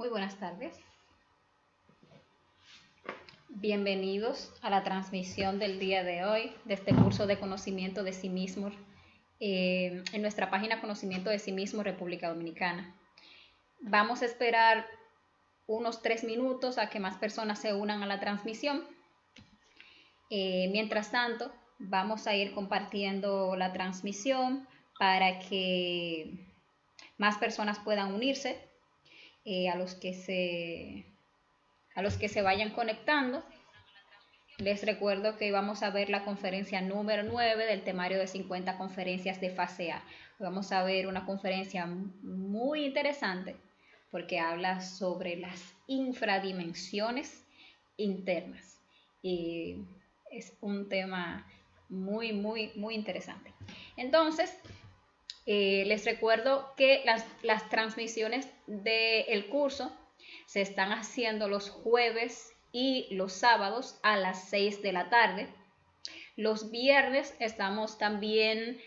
Muy buenas tardes. Bienvenidos a la transmisión del día de hoy de este curso de conocimiento de sí mismo en nuestra página Conocimiento de sí mismo República Dominicana. Vamos a esperar unos 3 minutos a que más personas se unan a la transmisión. Mientras tanto, vamos a ir compartiendo la transmisión para que más personas puedan unirse. A los que se vayan conectando, les recuerdo que vamos a ver la conferencia número 9 del temario de 50 conferencias de fase A. Vamos a ver una conferencia muy interesante porque habla sobre las infradimensiones internas y es un tema muy interesante. Entonces, les recuerdo que las transmisiones del curso se están haciendo los jueves y los sábados a las 6 de la tarde. Los viernes estamos también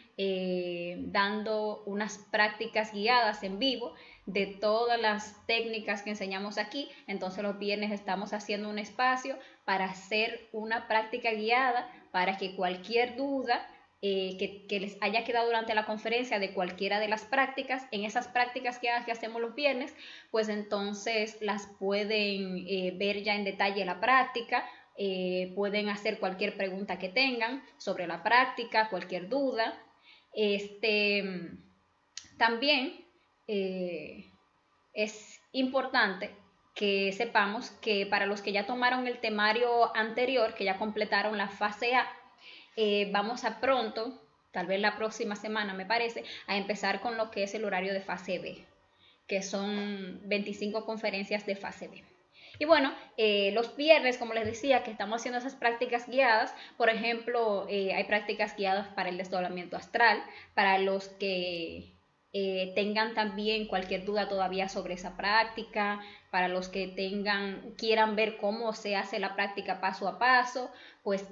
dando unas prácticas guiadas en vivo de todas las técnicas que enseñamos aquí. Entonces los viernes estamos haciendo un espacio para hacer una práctica guiada para que cualquier duda que les haya quedado durante la conferencia de cualquiera de las prácticas, en esas prácticas que hacemos los viernes, pues entonces las pueden ver ya en detalle la práctica, pueden hacer cualquier pregunta que tengan sobre la práctica, cualquier duda. También es importante que sepamos que para los que ya tomaron el temario anterior, que ya completaron la fase A, vamos a pronto, tal vez la próxima semana me parece, a empezar con lo que es el horario de fase B, que son 25 conferencias de fase B. Y bueno, los viernes, como les decía, que estamos haciendo esas prácticas guiadas. Por ejemplo, hay prácticas guiadas para el desdoblamiento astral, para los que tengan también cualquier duda todavía sobre esa práctica, para los que quieran ver cómo se hace la práctica paso a paso, pues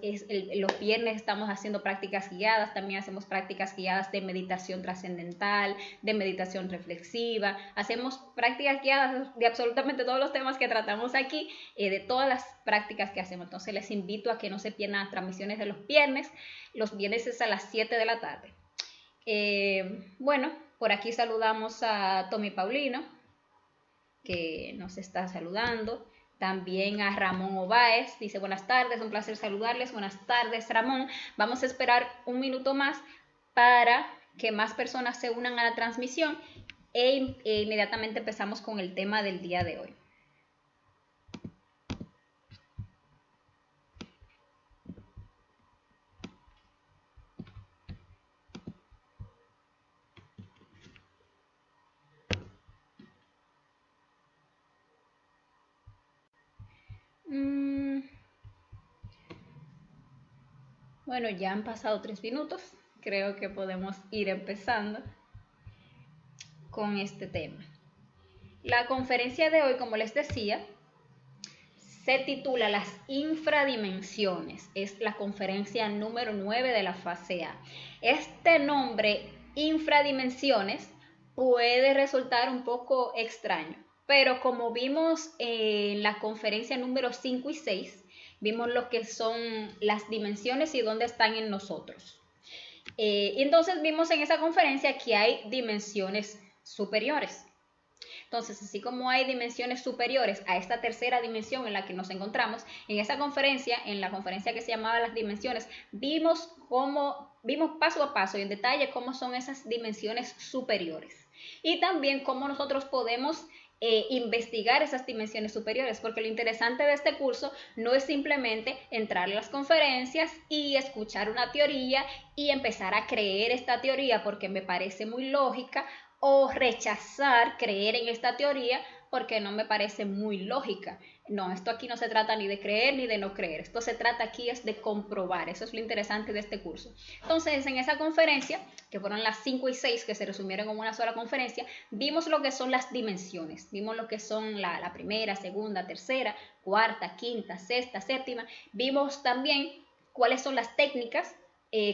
los viernes estamos haciendo prácticas guiadas, también hacemos prácticas guiadas de meditación trascendental, de meditación reflexiva, hacemos prácticas guiadas de absolutamente todos los temas que tratamos aquí, de todas las prácticas que hacemos. Entonces les invito a que no se pierdan las transmisiones de los viernes es a las 7 de la tarde. Bueno, por aquí saludamos a Tommy Paulino, que nos está saludando. También a Ramón Obaez, dice buenas tardes, un placer saludarles. Buenas tardes, Ramón. Vamos a esperar un minuto más para que más personas se unan a la transmisión e inmediatamente empezamos con el tema del día de hoy. Bueno, ya han pasado 3 minutos. Creo que podemos ir empezando con este tema. La conferencia de hoy, como les decía, se titula Las infradimensiones. Es la conferencia número 9 de la fase A. Este nombre, infradimensiones, puede resultar un poco extraño, pero como vimos en la conferencia número 5 y 6, vimos lo que son las dimensiones y dónde están en nosotros. Y entonces vimos en esa conferencia que hay dimensiones superiores. Entonces, así como hay dimensiones superiores a esta tercera dimensión en la que nos encontramos, en esa conferencia, en la conferencia que se llamaba Las Dimensiones, vimos paso a paso y en detalle cómo son esas dimensiones superiores. Y también cómo nosotros podemos investigar esas dimensiones superiores, porque lo interesante de este curso no es simplemente entrar a las conferencias y escuchar una teoría y empezar a creer esta teoría porque me parece muy lógica, o rechazar creer en esta teoría porque no me parece muy lógica. No, esto aquí no se trata ni de creer ni de no creer, esto se trata aquí es de comprobar. Eso es lo interesante de este curso. Entonces, en esa conferencia, que fueron las 5 y 6 que se resumieron en una sola conferencia, vimos lo que son las dimensiones, vimos lo que son la primera, segunda, tercera, cuarta, quinta, sexta, séptima. Vimos también cuáles son las técnicas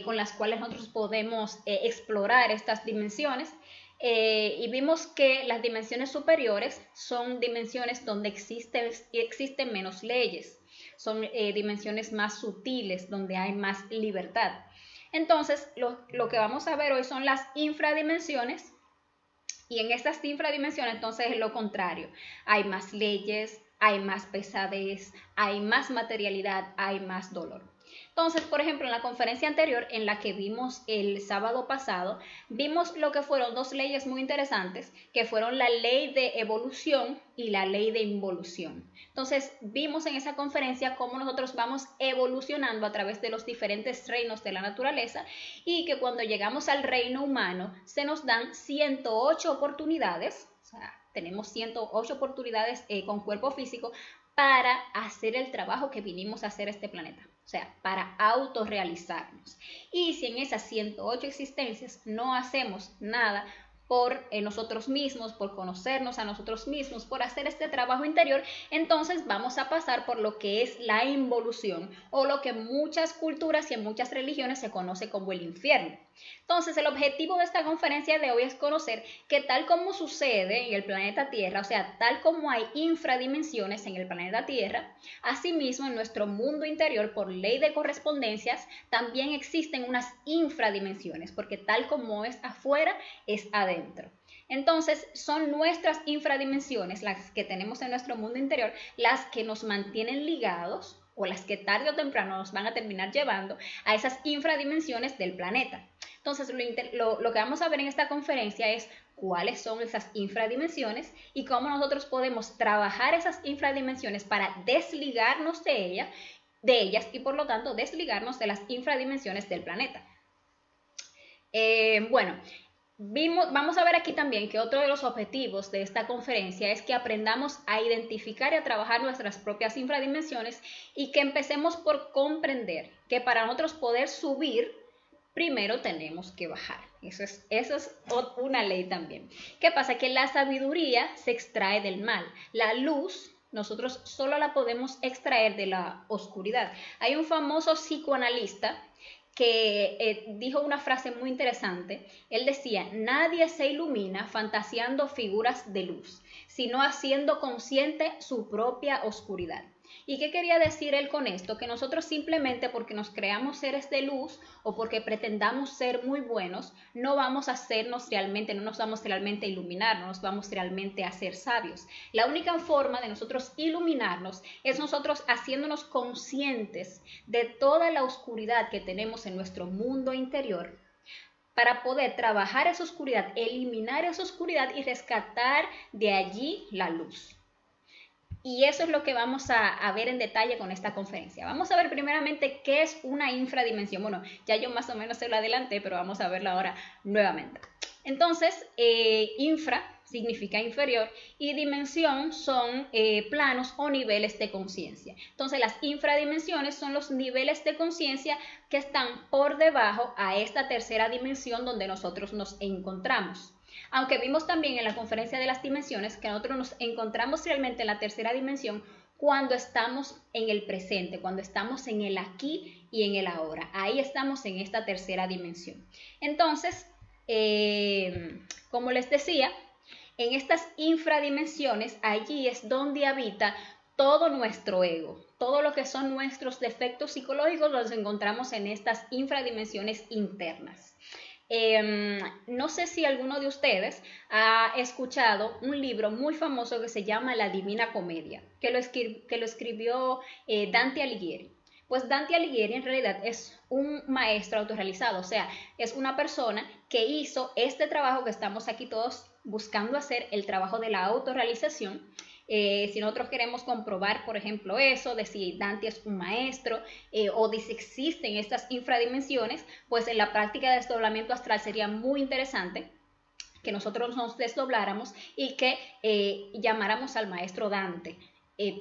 con las cuales nosotros podemos explorar estas dimensiones. y vimos que las dimensiones superiores son dimensiones donde existen menos leyes, son dimensiones más sutiles, donde hay más libertad. Entonces, lo que vamos a ver hoy son las infradimensiones, y en estas infradimensiones entonces es lo contrario, hay más leyes, hay más pesadez, hay más materialidad, hay más dolor. Entonces, por ejemplo, en la conferencia anterior, en la que vimos el sábado pasado, vimos lo que fueron dos leyes muy interesantes, que fueron la ley de evolución y la ley de involución. Entonces, vimos en esa conferencia cómo nosotros vamos evolucionando a través de los diferentes reinos de la naturaleza y que cuando llegamos al reino humano se nos dan 108 oportunidades, o sea, tenemos 108 oportunidades con cuerpo físico para hacer el trabajo que vinimos a hacer este planeta. O sea, para autorrealizarnos. Y si en esas 108 existencias no hacemos nada por nosotros mismos, por conocernos a nosotros mismos, por hacer este trabajo interior, entonces vamos a pasar por lo que es la involución, o lo que en muchas culturas y en muchas religiones se conoce como el infierno. Entonces, el objetivo de esta conferencia de hoy es conocer que tal como sucede en el planeta Tierra, o sea, tal como hay infradimensiones en el planeta Tierra, asimismo en nuestro mundo interior, por ley de correspondencias, también existen unas infradimensiones, porque tal como es afuera, es adentro. Entonces, son nuestras infradimensiones, las que tenemos en nuestro mundo interior, las que nos mantienen ligados, o las que tarde o temprano nos van a terminar llevando a esas infradimensiones del planeta. Entonces, lo que vamos a ver en esta conferencia es cuáles son esas infradimensiones y cómo nosotros podemos trabajar esas infradimensiones para desligarnos de ellas y por lo tanto desligarnos de las infradimensiones del planeta. Vamos a ver aquí también que otro de los objetivos de esta conferencia es que aprendamos a identificar y a trabajar nuestras propias infradimensiones y que empecemos por comprender que para nosotros poder subir, primero tenemos que bajar. Eso es una ley también. ¿Qué pasa? Que la sabiduría se extrae del mal. La luz nosotros solo la podemos extraer de la oscuridad. Hay un famoso psicoanalista que dijo una frase muy interesante. Él decía, nadie se ilumina fantaseando figuras de luz, sino haciendo consciente su propia oscuridad. ¿Y qué quería decir él con esto? Que nosotros simplemente porque nos creamos seres de luz o porque pretendamos ser muy buenos, no vamos a hacernos realmente, no nos vamos realmente a iluminar, no nos vamos realmente a ser sabios. La única forma de nosotros iluminarnos es nosotros haciéndonos conscientes de toda la oscuridad que tenemos en nuestro mundo interior, para poder trabajar esa oscuridad, eliminar esa oscuridad y rescatar de allí la luz. Y eso es lo que vamos a ver en detalle con esta conferencia. Vamos a ver primeramente qué es una infradimensión. Bueno, ya yo más o menos se lo adelanté, pero vamos a verlo ahora nuevamente. Entonces, infra significa inferior y dimensión son planos o niveles de conciencia. Entonces, las infradimensiones son los niveles de conciencia que están por debajo a esta tercera dimensión donde nosotros nos encontramos. Aunque vimos también en la conferencia de las dimensiones que nosotros nos encontramos realmente en la tercera dimensión cuando estamos en el presente, cuando estamos en el aquí y en el ahora. Ahí estamos en esta tercera dimensión. Entonces, como les decía, en estas infradimensiones, allí es donde habita todo nuestro ego. Todo lo que son nuestros defectos psicológicos los encontramos en estas infradimensiones internas. No sé si alguno de ustedes ha escuchado un libro muy famoso que se llama La Divina Comedia, que lo escribió Dante Alighieri. Pues Dante Alighieri en realidad es un maestro autorrealizado, o sea, es una persona que hizo este trabajo que estamos aquí todos buscando hacer, el trabajo de la autorrealización. Si nosotros queremos comprobar, por ejemplo, eso de si Dante es un maestro o de si existen estas infradimensiones, pues en la práctica de desdoblamiento astral sería muy interesante que nosotros nos desdobláramos y que llamáramos al maestro Dante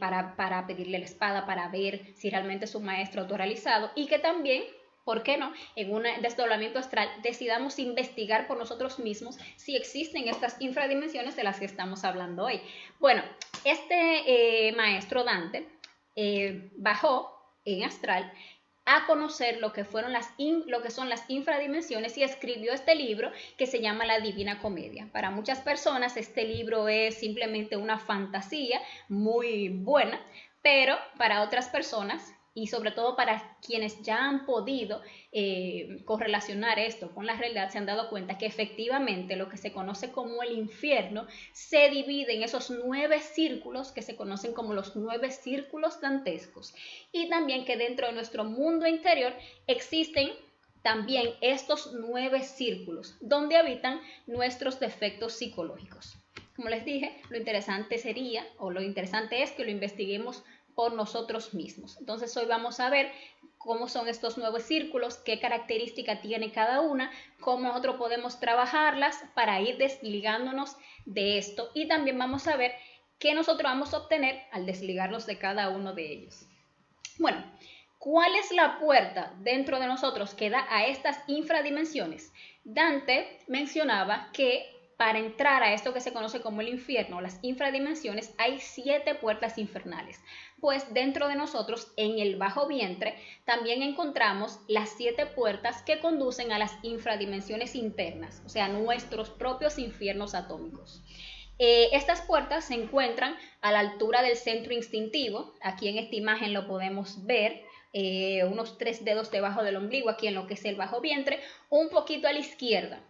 para pedirle la espada, para ver si realmente es un maestro autorrealizado y que también, ¿por qué no?, en un desdoblamiento astral decidamos investigar por nosotros mismos si existen estas infradimensiones de las que estamos hablando hoy. Bueno, este maestro Dante bajó en astral a conocer lo que son las infradimensiones y escribió este libro que se llama La Divina Comedia. Para muchas personas este libro es simplemente una fantasía muy buena, pero para otras personas y sobre todo para quienes ya han podido correlacionar esto con la realidad, se han dado cuenta que efectivamente lo que se conoce como el infierno se divide en esos 9 círculos que se conocen como los 9 círculos dantescos, y también que dentro de nuestro mundo interior existen también estos 9 círculos donde habitan nuestros defectos psicológicos. Como les dije, lo interesante es que lo investiguemos por nosotros mismos. Entonces hoy vamos a ver cómo son estos 9 círculos, qué característica tiene cada una, cómo nosotros podemos trabajarlas para ir desligándonos de esto, y también vamos a ver qué nosotros vamos a obtener al desligarnos de cada uno de ellos. Bueno, ¿cuál es la puerta dentro de nosotros que da a estas infradimensiones? Dante mencionaba que para entrar a esto que se conoce como el infierno, las infradimensiones, hay 7 puertas infernales. Pues dentro de nosotros, en el bajo vientre, también encontramos las 7 puertas que conducen a las infradimensiones internas, o sea, nuestros propios infiernos atómicos. Estas puertas se encuentran a la altura del centro instintivo. Aquí en esta imagen lo podemos ver. Unos 3 dedos debajo del ombligo, aquí en lo que es el bajo vientre, un poquito a la izquierda.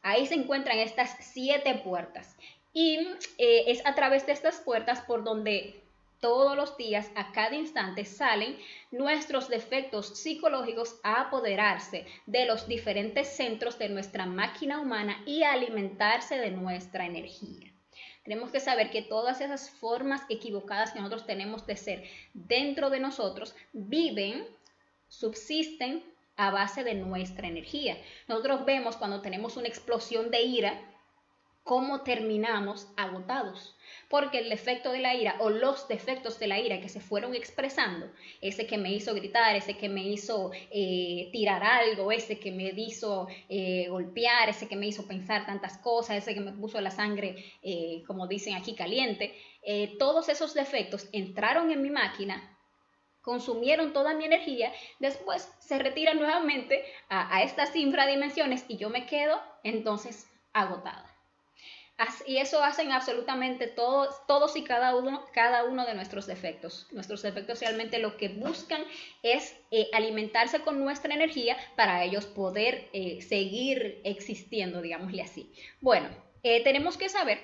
Ahí se encuentran estas 7 puertas, y es a través de estas puertas por donde todos los días, a cada instante, salen nuestros defectos psicológicos a apoderarse de los diferentes centros de nuestra máquina humana y a alimentarse de nuestra energía. Tenemos que saber que todas esas formas equivocadas que nosotros tenemos de ser dentro de nosotros subsisten a base de nuestra energía. Nosotros vemos cuando tenemos una explosión de ira, cómo terminamos agotados, porque el defecto de la ira o los defectos de la ira que se fueron expresando, ese que me hizo gritar, ese que me hizo tirar algo, ese que me hizo golpear, ese que me hizo pensar tantas cosas, ese que me puso la sangre, como dicen aquí, caliente, todos esos defectos entraron en mi máquina, consumieron toda mi energía, después se retiran nuevamente a estas infradimensiones y yo me quedo entonces agotada. Y eso hacen absolutamente todos y cada uno de nuestros defectos. Nuestros defectos realmente lo que buscan es alimentarse con nuestra energía para ellos poder seguir existiendo, digámosle así. Bueno, tenemos que saber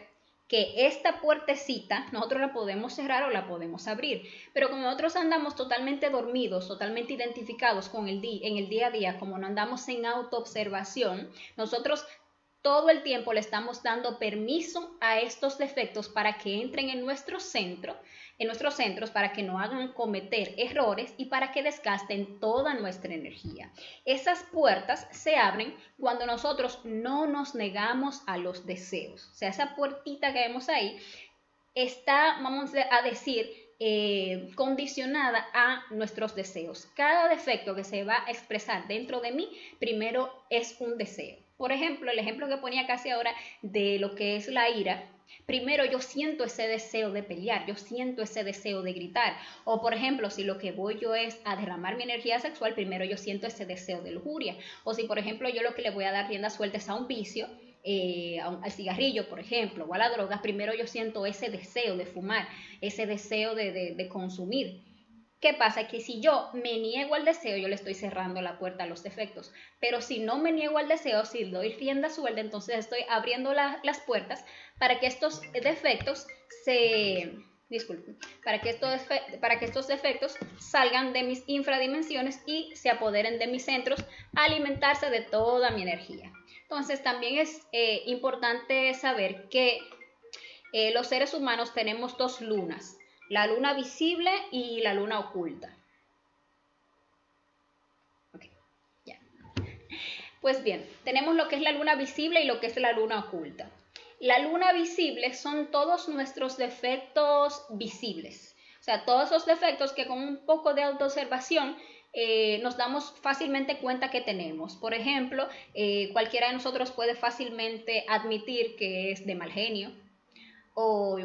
que esta puertecita nosotros la podemos cerrar o la podemos abrir, pero como nosotros andamos totalmente dormidos, totalmente identificados en el día a día, como no andamos en autoobservación, nosotros todo el tiempo le estamos dando permiso a estos defectos para que entren en nuestros centros, para que no hagan cometer errores y para que desgasten toda nuestra energía. Esas puertas se abren cuando nosotros no nos negamos a los deseos. O sea, esa puertita que vemos ahí está, vamos a decir, condicionada a nuestros deseos. Cada defecto que se va a expresar dentro de mí, primero es un deseo. Por ejemplo, el ejemplo que ponía casi ahora de lo que es la ira, primero yo siento ese deseo de pelear, yo siento ese deseo de gritar. O por ejemplo, si lo que voy yo es a derramar mi energía sexual, primero yo siento ese deseo de lujuria. O si por ejemplo yo lo que le voy a dar rienda suelta es a un vicio, al cigarrillo, por ejemplo, o a la droga, primero yo siento ese deseo de fumar, ese deseo de consumir. ¿Qué pasa? Que si yo me niego al deseo, yo le estoy cerrando la puerta a los defectos. Pero si no me niego al deseo, si doy rienda suelta, entonces estoy abriendo las puertas para que estos defectos para que estos defectos salgan de mis infradimensiones y se apoderen de mis centros a alimentarse de toda mi energía. Entonces también es importante saber que los seres humanos tenemos 2 lunas, la luna visible y la luna oculta. Okay, ya. Pues bien, tenemos lo que es la luna visible y lo que es la luna oculta. La luna visible son todos nuestros defectos visibles, o sea, todos esos defectos que con un poco de autoobservación nos damos fácilmente cuenta que tenemos. Por ejemplo, cualquiera de nosotros puede fácilmente admitir que es de mal genio, o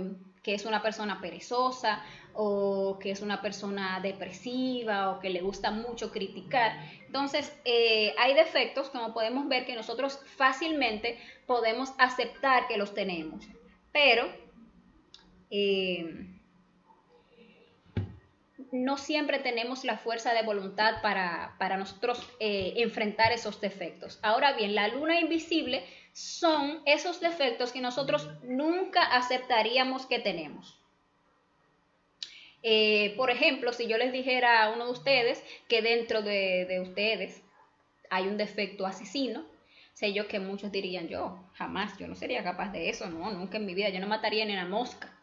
que es una persona perezosa, o que es una persona depresiva o que le gusta mucho criticar. Entonces, hay defectos, como podemos ver, que nosotros fácilmente podemos aceptar que los tenemos, pero no siempre tenemos la fuerza de voluntad para nosotros enfrentar esos defectos. Ahora bien, la luna invisible son esos defectos que nosotros nunca aceptaríamos que tenemos. Por ejemplo, si yo les dijera a uno de ustedes que dentro de ustedes hay un defecto asesino, sé yo que muchos dirían, yo jamás, yo no sería capaz de eso, no, nunca en mi vida, yo no mataría ni una mosca.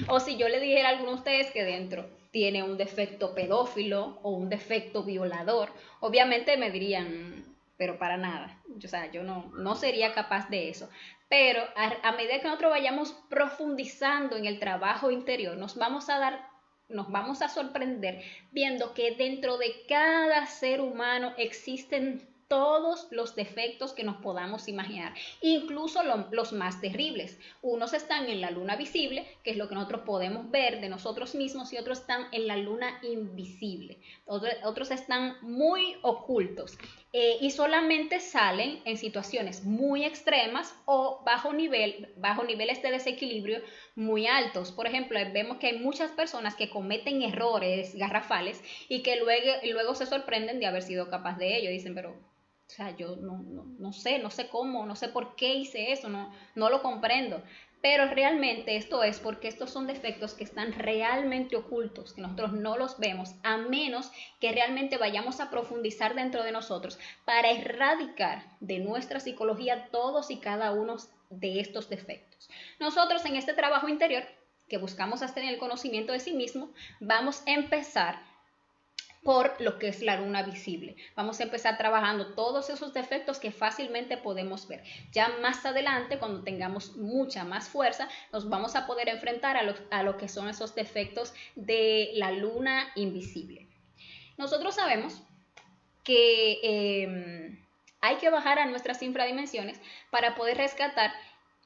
O si yo le dijera a alguno de ustedes que dentro tiene un defecto pedófilo o un defecto violador, obviamente me dirían, pero para nada, o sea, yo no sería capaz de eso. Pero a medida que nosotros vayamos profundizando en el trabajo interior, nos vamos a sorprender viendo que dentro de cada ser humano existen todos los defectos que nos podamos imaginar, incluso los más terribles. Unos están en la luna visible, que es lo que nosotros podemos ver de nosotros mismos, y otros están en la luna invisible. Otros están muy ocultos y solamente salen en situaciones muy extremas o bajo niveles de desequilibrio muy altos. Por ejemplo, vemos que hay muchas personas que cometen errores garrafales y que luego se sorprenden de haber sido capaz de ello. Dicen, pero o sea, yo no sé cómo, no sé por qué hice eso, no lo comprendo. Pero realmente esto es porque estos son defectos que están realmente ocultos, que nosotros no los vemos, a menos que realmente vayamos a profundizar dentro de nosotros para erradicar de nuestra psicología todos y cada uno de estos defectos. Nosotros en este trabajo interior, que buscamos hacer en el conocimiento de sí mismo, vamos a empezar por lo que es la luna visible. Vamos a empezar trabajando todos esos defectos que fácilmente podemos ver. Ya más adelante, cuando tengamos mucha más fuerza, nos vamos a poder enfrentar a lo que son esos defectos de la luna invisible. Nosotros sabemos que hay que bajar a nuestras infradimensiones para poder rescatar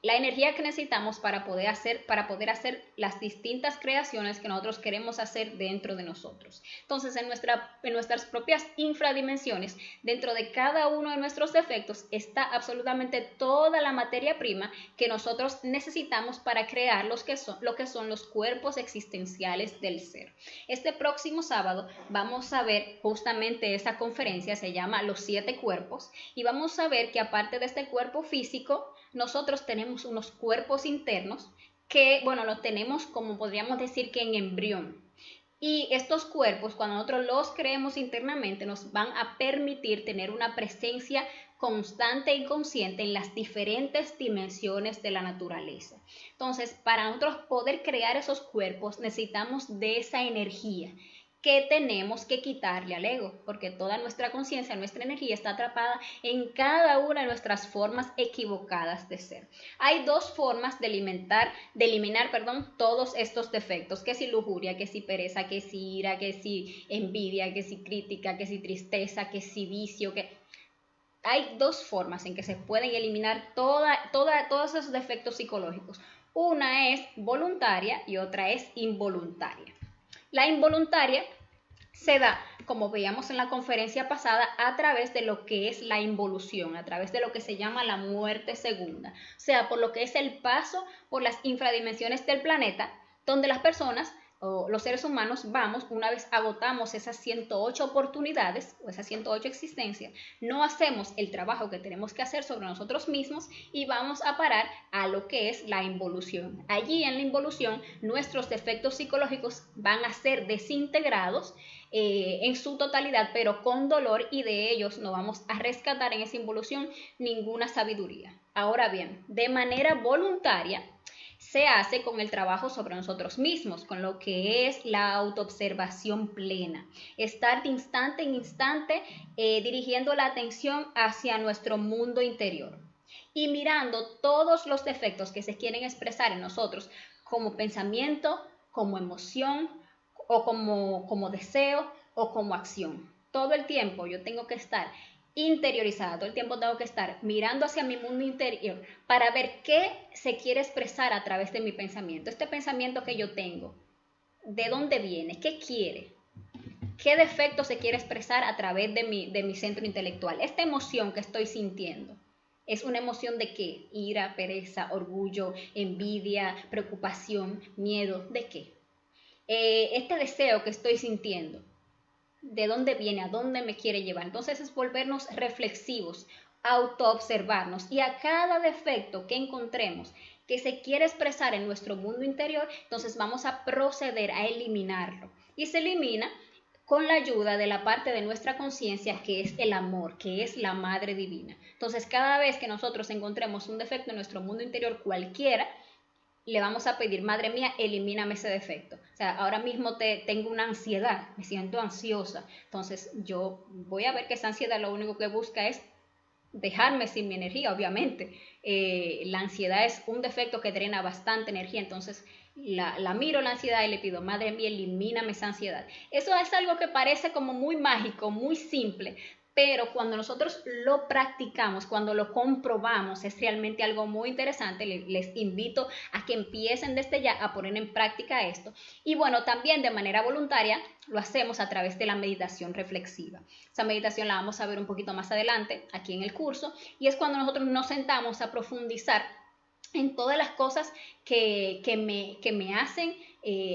la energía que necesitamos para poder hacer las distintas creaciones que nosotros queremos hacer dentro de nosotros. Entonces, en nuestras propias infradimensiones, dentro de cada uno de nuestros defectos, está absolutamente toda la materia prima que nosotros necesitamos para crear lo que son los cuerpos existenciales del ser. Este próximo sábado vamos a ver justamente esa conferencia, se llama Los 7 cuerpos, y vamos a ver que aparte de este cuerpo físico, nosotros tenemos unos cuerpos internos que, bueno, los tenemos como podríamos decir que en embrión. Y estos cuerpos, cuando nosotros los creemos internamente, nos van a permitir tener una presencia constante y consciente en las diferentes dimensiones de la naturaleza. Entonces, para nosotros poder crear esos cuerpos, necesitamos de esa energía que tenemos que quitarle al ego, porque toda nuestra conciencia, nuestra energía está atrapada en cada una de nuestras formas equivocadas de ser. Hay dos formas de eliminar, todos estos defectos, que si lujuria, que si pereza, que si ira, que si envidia, que si crítica, que si tristeza, que si vicio, que... Hay dos formas en que se pueden eliminar todos esos defectos psicológicos. Una es voluntaria y otra es involuntaria. La involuntaria se da, como veíamos en la conferencia pasada, a través de lo que es la involución, a través de lo que se llama la muerte segunda, o sea, por lo que es el paso por las infradimensiones del planeta, donde las personas o los seres humanos vamos, una vez agotamos esas 108 oportunidades o esas 108 existencias, no hacemos el trabajo que tenemos que hacer sobre nosotros mismos y vamos a parar a lo que es la involución. Allí en la involución nuestros defectos psicológicos van a ser desintegrados en su totalidad, pero con dolor, y de ellos no vamos a rescatar en esa involución ninguna sabiduría. Ahora bien, de manera voluntaria, se hace con el trabajo sobre nosotros mismos, con lo que es la autoobservación plena. Estar de instante en instante dirigiendo la atención hacia nuestro mundo interior y mirando todos los defectos que se quieren expresar en nosotros como pensamiento, como emoción o como deseo o como acción. Todo el tiempo yo tengo que estar interiorizada, todo el tiempo tengo que estar mirando hacia mi mundo interior para ver qué se quiere expresar a través de mi pensamiento. Este pensamiento que yo tengo, ¿De dónde viene? ¿Qué quiere? ¿Qué defecto se quiere expresar a través de mi centro intelectual? Esta emoción que estoy sintiendo, ¿es una emoción de qué? Ira, pereza, orgullo, envidia, preocupación, miedo, ¿de qué? Este deseo que estoy sintiendo, ¿de dónde viene? ¿A dónde me quiere llevar? Entonces es volvernos reflexivos, autoobservarnos y a cada defecto que encontremos que se quiere expresar en nuestro mundo interior, entonces vamos a proceder a eliminarlo. Y se elimina con la ayuda de la parte de nuestra conciencia que es el amor, que es la Madre Divina. Entonces, cada vez que nosotros encontremos un defecto en nuestro mundo interior cualquiera, le vamos a pedir, Madre mía, elimíname ese defecto. O sea, ahora mismo tengo una ansiedad, me siento ansiosa. Entonces, yo voy a ver que esa ansiedad lo único que busca es dejarme sin mi energía, obviamente. La ansiedad es un defecto que drena bastante energía, entonces la miro la ansiedad y le pido, Madre mía, elimíname esa ansiedad. Eso es algo que parece como muy mágico, muy simple, pero cuando nosotros lo practicamos, cuando lo comprobamos, es realmente algo muy interesante. Les invito a que empiecen desde ya a poner en práctica esto. Y bueno, también de manera voluntaria lo hacemos a través de la meditación reflexiva. Esa meditación la vamos a ver un poquito más adelante aquí en el curso, y es cuando nosotros nos sentamos a profundizar en todas las cosas que me hacen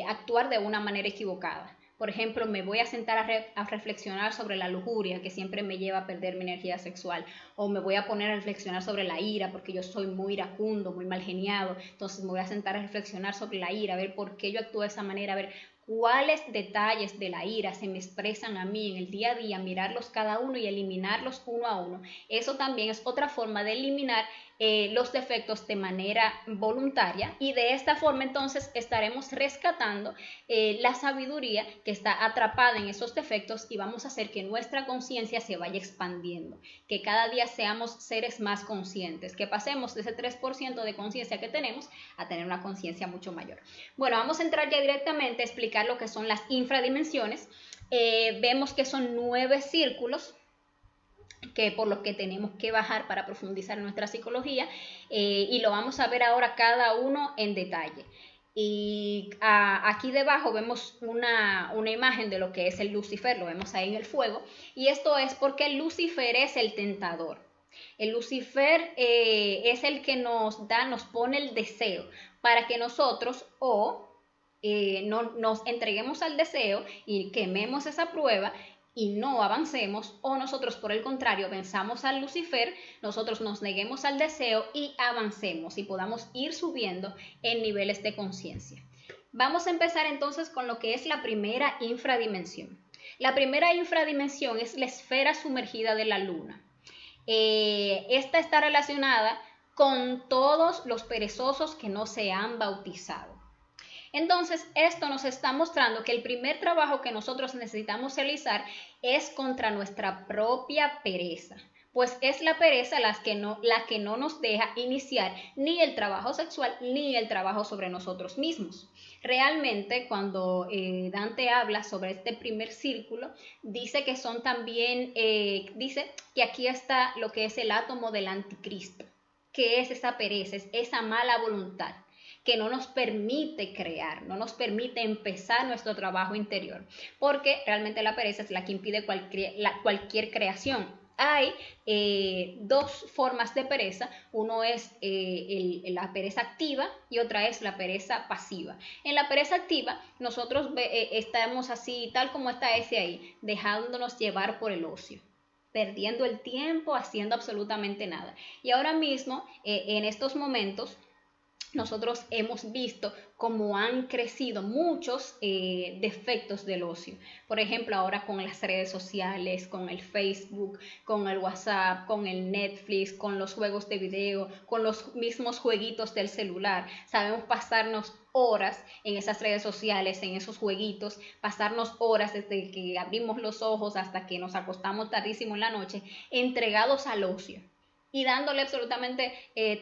actuar de una manera equivocada. Por ejemplo, me voy a sentar a reflexionar sobre la lujuria, que siempre me lleva a perder mi energía sexual, o me voy a poner a reflexionar sobre la ira, porque yo soy muy iracundo, muy mal geniado, entonces me voy a sentar a reflexionar sobre la ira, a ver por qué yo actúo de esa manera, a ver cuáles detalles de la ira se me expresan a mí en el día a día, mirarlos cada uno y eliminarlos uno a uno. Eso también es otra forma de eliminar los defectos de manera voluntaria, y de esta forma entonces estaremos rescatando la sabiduría que está atrapada en esos defectos, y vamos a hacer que nuestra conciencia se vaya expandiendo, que cada día seamos seres más conscientes, que pasemos de ese 3% de conciencia que tenemos a tener una conciencia mucho mayor. Bueno, vamos a entrar ya directamente a explicar lo que son las infradimensiones. Vemos que son 9 círculos que por los que tenemos que bajar para profundizar en nuestra psicología, y lo vamos a ver ahora cada uno en detalle. Y aquí debajo vemos una imagen de lo que es el Lucifer, lo vemos ahí en el fuego, y esto es porque Lucifer es el tentador. El Lucifer es el que nos pone el deseo para que nosotros nos entreguemos al deseo y quememos esa prueba y no avancemos, o nosotros por el contrario venzamos al Lucifer, nosotros nos neguemos al deseo y avancemos y podamos ir subiendo en niveles de conciencia. Vamos a empezar entonces con lo que es la primera infradimensión. La primera infradimensión es la esfera sumergida de la luna. Esta está relacionada con todos los perezosos que no se han bautizado. Entonces, esto nos está mostrando que el primer trabajo que nosotros necesitamos realizar es contra nuestra propia pereza, pues es la pereza la que no nos deja iniciar ni el trabajo sexual ni el trabajo sobre nosotros mismos. Realmente, cuando Dante habla sobre este primer círculo, dice que son también, dice que aquí está lo que es el átomo del anticristo, que es esa pereza, es esa mala voluntad que no nos permite crear, no nos permite empezar nuestro trabajo interior, porque realmente la pereza es la que impide cualquier creación. Hay 2 formas de pereza, uno es la pereza activa y otra es la pereza pasiva. En la pereza activa nosotros estamos así, tal como está ese ahí, dejándonos llevar por el ocio, perdiendo el tiempo, haciendo absolutamente nada. Y ahora mismo, en estos momentos, nosotros hemos visto cómo han crecido muchos defectos del ocio. Por ejemplo, ahora con las redes sociales, con el Facebook, con el WhatsApp, con el Netflix, con los juegos de video, con los mismos jueguitos del celular. Sabemos pasarnos horas en esas redes sociales, en esos jueguitos, pasarnos horas desde que abrimos los ojos hasta que nos acostamos tardísimo en la noche, entregados al ocio y dándole absolutamente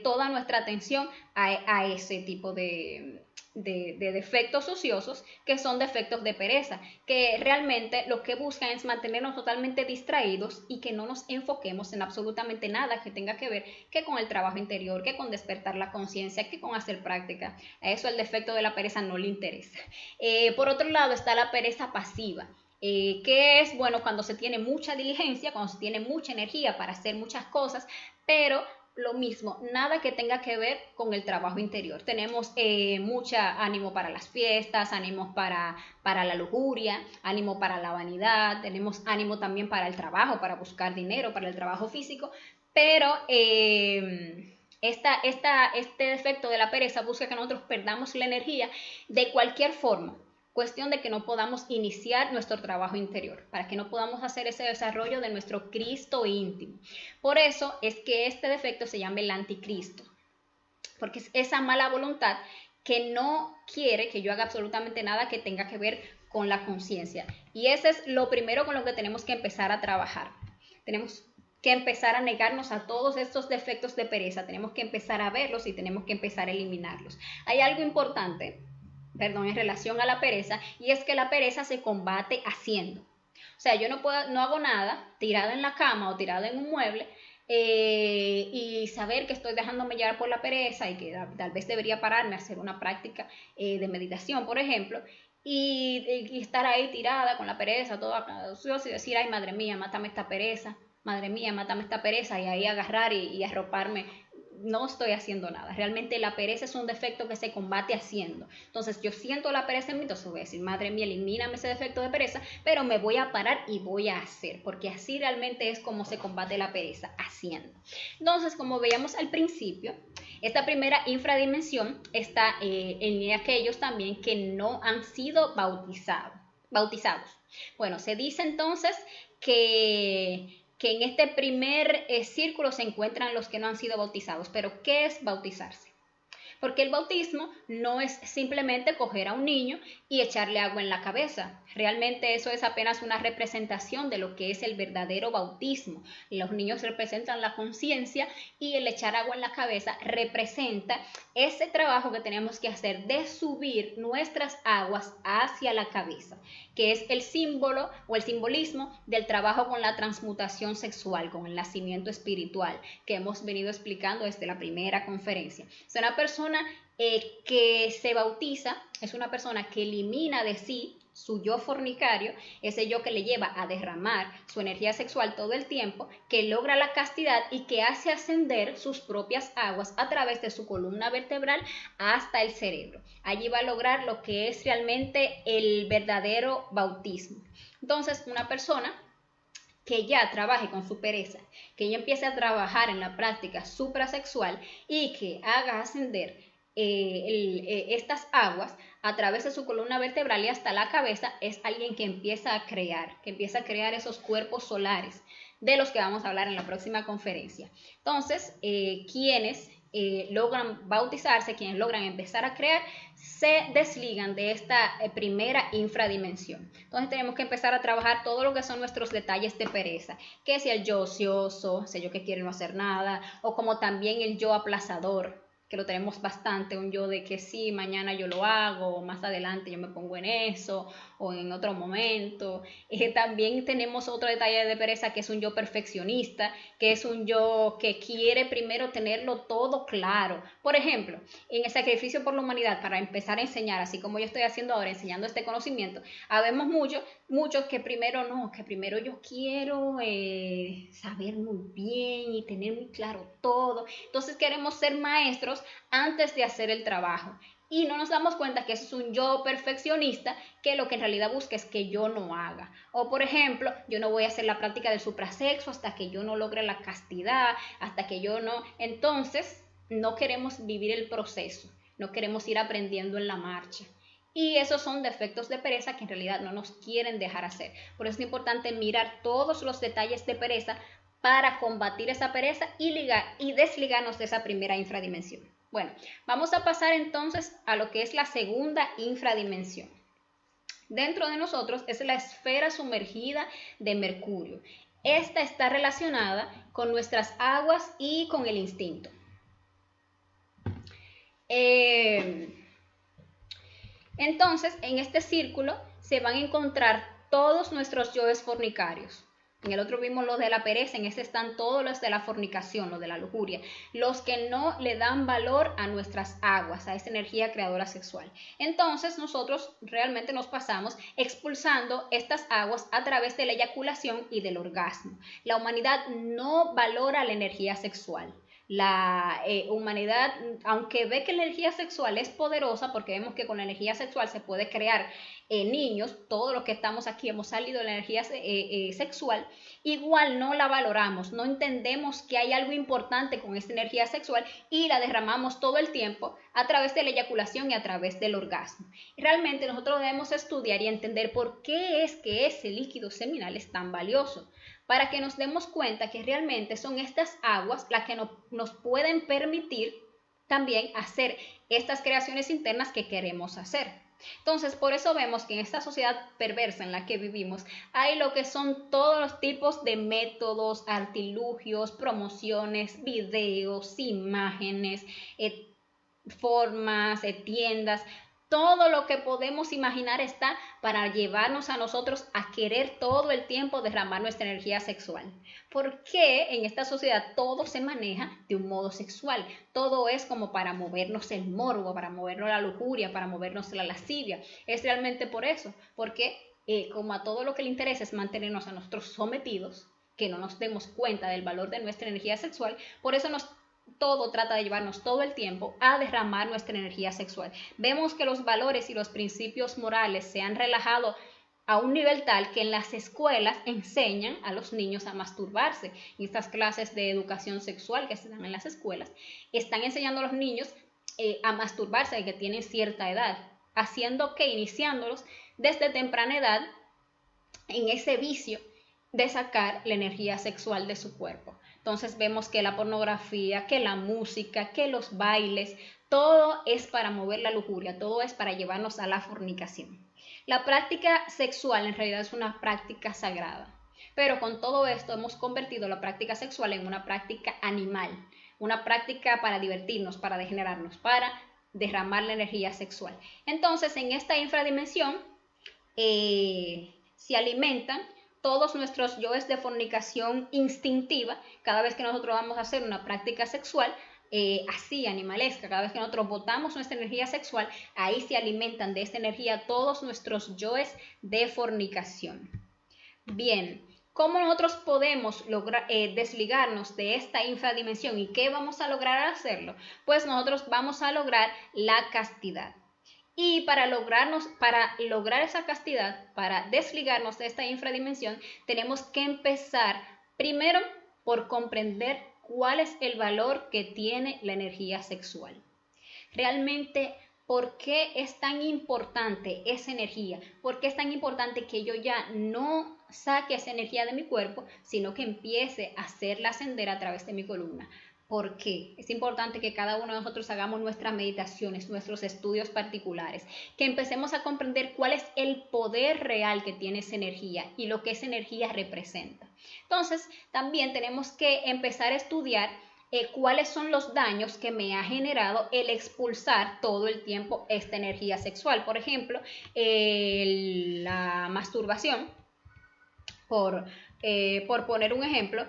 toda nuestra atención a ese tipo de de defectos ociosos, que son defectos de pereza, que realmente lo que buscan es mantenernos totalmente distraídos y que no nos enfoquemos en absolutamente nada que tenga que ver que con el trabajo interior, que con despertar la conciencia, que con hacer práctica. A eso el defecto de la pereza no le interesa. Por otro lado está la pereza pasiva. Que es, bueno, cuando se tiene mucha diligencia, cuando se tiene mucha energía para hacer muchas cosas, pero lo mismo, nada que tenga que ver con el trabajo interior. Tenemos mucha ánimo para las fiestas, ánimo para la lujuria, ánimo para la vanidad, tenemos ánimo también para el trabajo, para buscar dinero, para el trabajo físico, pero este defecto de la pereza busca que nosotros perdamos la energía de cualquier forma. Cuestión de que no podamos iniciar nuestro trabajo interior, para que no podamos hacer ese desarrollo de nuestro Cristo íntimo. Por eso es que este defecto se llama el anticristo, porque es esa mala voluntad que no quiere que yo haga absolutamente nada que tenga que ver con la conciencia. Y ese es lo primero con lo que tenemos que empezar a trabajar. Tenemos que empezar a negarnos a todos estos defectos de pereza, tenemos que empezar a verlos y tenemos que empezar a eliminarlos. Hay algo importante, en relación a la pereza, y es que la pereza se combate haciendo. O sea, yo no hago nada tirada en la cama o tirada en un mueble y saber que estoy dejándome llevar por la pereza y que tal vez debería pararme a hacer una práctica de meditación, por ejemplo, y estar ahí tirada con la pereza, toda ociosa y decir, ay, madre mía, mátame esta pereza, madre mía, mátame esta pereza, y ahí agarrar y arroparme. No estoy haciendo nada. Realmente la pereza es un defecto que se combate haciendo. Entonces yo siento la pereza en mí, entonces voy a decir, madre mía, elimíname ese defecto de pereza, pero me voy a parar y voy a hacer, porque así realmente es como se combate la pereza, haciendo. Entonces, como veíamos al principio, esta primera infradimensión está en aquellos también que no han sido bautizados. Bueno, se dice entonces que en este primer círculo se encuentran los que no han sido bautizados. Pero, ¿qué es bautizarse? Porque el bautismo no es simplemente coger a un niño y echarle agua en la cabeza. Realmente eso es apenas una representación de lo que es el verdadero bautismo. Los niños representan la conciencia y el echar agua en la cabeza representa ese trabajo que tenemos que hacer de subir nuestras aguas hacia la cabeza, que es el símbolo o el simbolismo del trabajo con la transmutación sexual, con el nacimiento espiritual, que hemos venido explicando desde la primera conferencia. Es una persona que se bautiza, es una persona que elimina de sí su yo fornicario, ese yo que le lleva a derramar su energía sexual todo el tiempo, que logra la castidad y que hace ascender sus propias aguas a través de su columna vertebral hasta el cerebro. Allí va a lograr lo que es realmente el verdadero bautismo. Entonces, una persona que ya trabaje con su pereza, que ya empiece a trabajar en la práctica suprasexual y que haga ascender estas aguas a través de su columna vertebral y hasta la cabeza, es alguien que empieza a crear esos cuerpos solares de los que vamos a hablar en la próxima conferencia. Entonces, quienes logran bautizarse, quienes logran empezar a crear, se desligan de esta primera infradimensión. Entonces tenemos que empezar a trabajar todo lo que son nuestros detalles de pereza, que si el yo ocioso, ese yo que quiere no hacer nada, o como también el yo aplazador, que lo tenemos bastante, un yo de que sí, mañana yo lo hago, o más adelante yo me pongo en eso, o en otro momento. También tenemos otro detalle de pereza, que es un yo perfeccionista, que es un yo que quiere primero tenerlo todo claro. Por ejemplo, en el sacrificio por la humanidad, para empezar a enseñar, así como yo estoy haciendo ahora, enseñando este conocimiento, habemos muchos que primero yo quiero saber muy bien y tener muy claro todo. Entonces queremos ser maestros antes de hacer el trabajo. Y no nos damos cuenta que eso es un yo perfeccionista, que lo que en realidad busca es que yo no haga. O por ejemplo, yo no voy a hacer la práctica del suprasexo hasta que yo no logre la castidad, hasta que yo no. Entonces, no queremos vivir el proceso, no queremos ir aprendiendo en la marcha. Y esos son defectos de pereza que en realidad no nos quieren dejar hacer. Por eso es importante mirar todos los detalles de pereza para combatir esa pereza y desligarnos de esa primera infradimensión. Bueno, vamos a pasar entonces a lo que es la segunda infradimensión. Dentro de nosotros es la esfera sumergida de Mercurio. Esta está relacionada con nuestras aguas y con el instinto. Entonces, en este círculo se van a encontrar todos nuestros yoes fornicarios. En el otro vimos los de la pereza, en este están todos los de la fornicación, los de la lujuria, los que no le dan valor a nuestras aguas, a esta energía creadora sexual. Entonces nosotros realmente nos pasamos expulsando estas aguas a través de la eyaculación y del orgasmo. La humanidad no valora la energía sexual. La humanidad, aunque ve que la energía sexual es poderosa, porque vemos que con la energía sexual se puede crear niños, todos los que estamos aquí hemos salido de la energía sexual, igual no la valoramos, no entendemos que hay algo importante con esta energía sexual y la derramamos todo el tiempo a través de la eyaculación y a través del orgasmo. Realmente nosotros debemos estudiar y entender por qué es que ese líquido seminal es tan valioso, para que nos demos cuenta que realmente son estas aguas las que nos pueden permitir también hacer estas creaciones internas que queremos hacer. Entonces, por eso vemos que en esta sociedad perversa en la que vivimos hay lo que son todos los tipos de métodos, artilugios, promociones, videos, imágenes, formas, tiendas. Todo lo que podemos imaginar está para llevarnos a nosotros a querer todo el tiempo derramar nuestra energía sexual. ¿Por qué en esta sociedad todo se maneja de un modo sexual? Todo es como para movernos el morbo, para movernos la lujuria, para movernos la lascivia. Es realmente por eso, porque como a todo lo que le interesa es mantenernos a nosotros sometidos, que no nos demos cuenta del valor de nuestra energía sexual, por eso todo trata de llevarnos todo el tiempo a derramar nuestra energía sexual. Vemos que los valores y los principios morales se han relajado a un nivel tal que en las escuelas enseñan a los niños a masturbarse. En estas clases de educación sexual que se dan en las escuelas, están enseñando a los niños a masturbarse que tienen cierta edad, haciendo que iniciándolos desde temprana edad en ese vicio de sacar la energía sexual de su cuerpo. Entonces vemos que la pornografía, que la música, que los bailes, todo es para mover la lujuria, todo es para llevarnos a la fornicación. La práctica sexual en realidad es una práctica sagrada, pero con todo esto hemos convertido la práctica sexual en una práctica animal, una práctica para divertirnos, para degenerarnos, para derramar la energía sexual. Entonces en esta infradimensión se alimentan todos nuestros yoes de fornicación instintiva. Cada vez que nosotros vamos a hacer una práctica sexual así animalesca, cada vez que nosotros botamos nuestra energía sexual, ahí se alimentan de esta energía todos nuestros yoes de fornicación. Bien, ¿cómo nosotros podemos lograr desligarnos de esta infradimensión y qué vamos a lograr al hacerlo? Pues nosotros vamos a lograr la castidad. Y para lograr esa castidad, para desligarnos de esta infradimensión, tenemos que empezar primero por comprender cuál es el valor que tiene la energía sexual. Realmente, ¿por qué es tan importante esa energía? ¿Por qué es tan importante que yo ya no saque esa energía de mi cuerpo, sino que empiece a hacerla ascender a través de mi columna? ¿Por qué? Es importante que cada uno de nosotros hagamos nuestras meditaciones, nuestros estudios particulares, que empecemos a comprender cuál es el poder real que tiene esa energía y lo que esa energía representa. Entonces, también tenemos que empezar a estudiar cuáles son los daños que me ha generado el expulsar todo el tiempo esta energía sexual. Por ejemplo, la masturbación, por poner un ejemplo,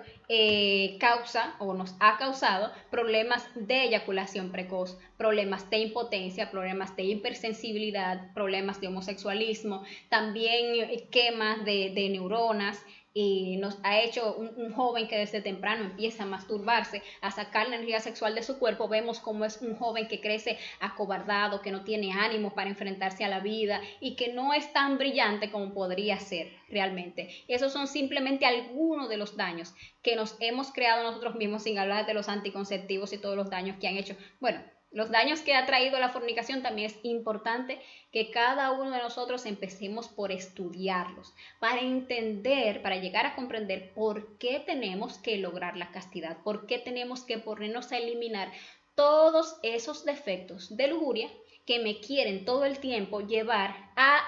causa o nos ha causado problemas de eyaculación precoz, problemas de impotencia, problemas de hipersensibilidad, problemas de homosexualismo, también quemas de neuronas. Y nos ha hecho un joven que desde temprano empieza a masturbarse, a sacar la energía sexual de su cuerpo. Vemos cómo es un joven que crece acobardado, que no tiene ánimo para enfrentarse a la vida y que no es tan brillante como podría ser realmente. Esos son simplemente algunos de los daños que nos hemos creado nosotros mismos, sin hablar de los anticonceptivos y todos los daños que han hecho. Bueno, los daños que ha traído la fornicación, también es importante que cada uno de nosotros empecemos por estudiarlos, para entender, para llegar a comprender por qué tenemos que lograr la castidad, por qué tenemos que ponernos a eliminar todos esos defectos de lujuria que me quieren todo el tiempo llevar a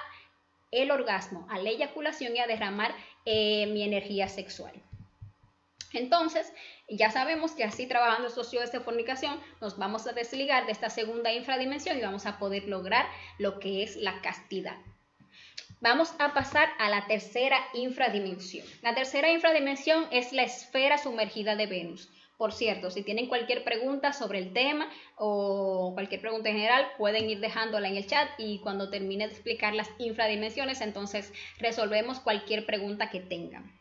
el orgasmo, a la eyaculación y a derramar mi energía sexual. Entonces, ya sabemos que así trabajando estos yoes de fornicación, nos vamos a desligar de esta segunda infradimensión y vamos a poder lograr lo que es la castidad. Vamos a pasar a la tercera infradimensión. La tercera infradimensión es la esfera sumergida de Venus. Por cierto, si tienen cualquier pregunta sobre el tema o cualquier pregunta en general, pueden ir dejándola en el chat y cuando termine de explicar las infradimensiones, entonces resolvemos cualquier pregunta que tengan.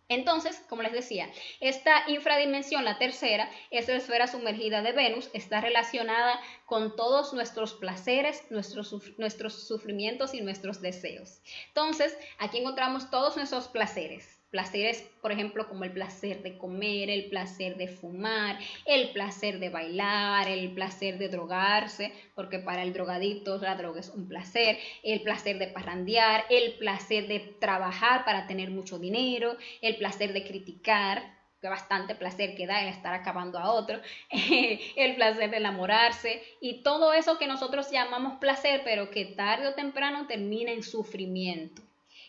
Entonces, como les decía, esta infradimensión, la tercera, es la esfera sumergida de Venus, está relacionada con todos nuestros placeres, nuestros sufrimientos y nuestros deseos. Entonces, aquí encontramos todos nuestros placeres. Placeres, por ejemplo, como el placer de comer, el placer de fumar, el placer de bailar, el placer de drogarse, porque para el drogadicto la droga es un placer, el placer de parrandear, el placer de trabajar para tener mucho dinero, el placer de criticar, que bastante placer que da el estar acabando a otro, el placer de enamorarse y todo eso que nosotros llamamos placer, pero que tarde o temprano termina en sufrimiento.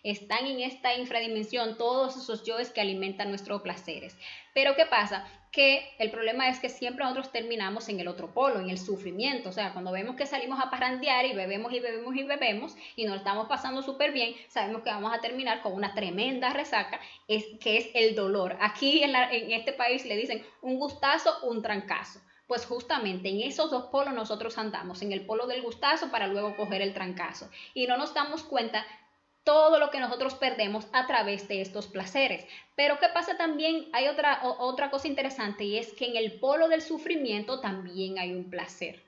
Están en esta infradimensión todos esos yoes que alimentan nuestros placeres. Pero ¿qué pasa? Que el problema es que siempre nosotros terminamos en el otro polo, en el sufrimiento. O sea, cuando vemos que salimos a parrandear y bebemos y bebemos y bebemos y nos estamos pasando súper bien, sabemos que vamos a terminar con una tremenda resaca, que es el dolor. Aquí en este país le dicen un gustazo, un trancazo. Pues justamente en esos dos polos nosotros andamos, en el polo del gustazo para luego coger el trancazo. Y no nos damos cuenta todo lo que nosotros perdemos a través de estos placeres. Pero ¿qué pasa también? Hay otra cosa interesante y es que en el polo del sufrimiento también hay un placer.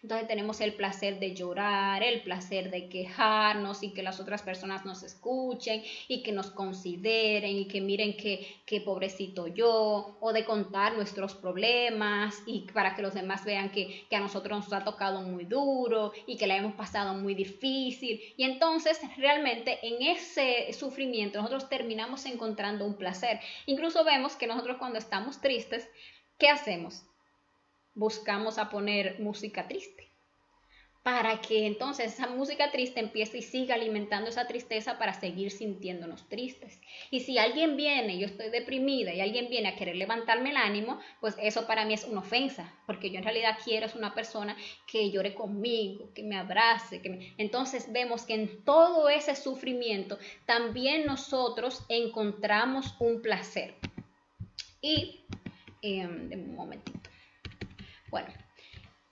Entonces tenemos el placer de llorar, el placer de quejarnos y que las otras personas nos escuchen y que nos consideren y que miren que pobrecito yo, o de contar nuestros problemas y para que los demás vean que a nosotros nos ha tocado muy duro y que la hemos pasado muy difícil. Y entonces realmente en ese sufrimiento nosotros terminamos encontrando un placer. Incluso vemos que nosotros cuando estamos tristes, ¿qué hacemos? Buscamos a poner música triste para que entonces esa música triste empiece y siga alimentando esa tristeza para seguir sintiéndonos tristes. Y si alguien viene, yo estoy deprimida y alguien viene a querer levantarme el ánimo, pues eso para mí es una ofensa, porque yo en realidad quiero es una persona que llore conmigo, que me abrace, Entonces vemos que en todo ese sufrimiento también nosotros encontramos un placer. Y, un momentito. Bueno,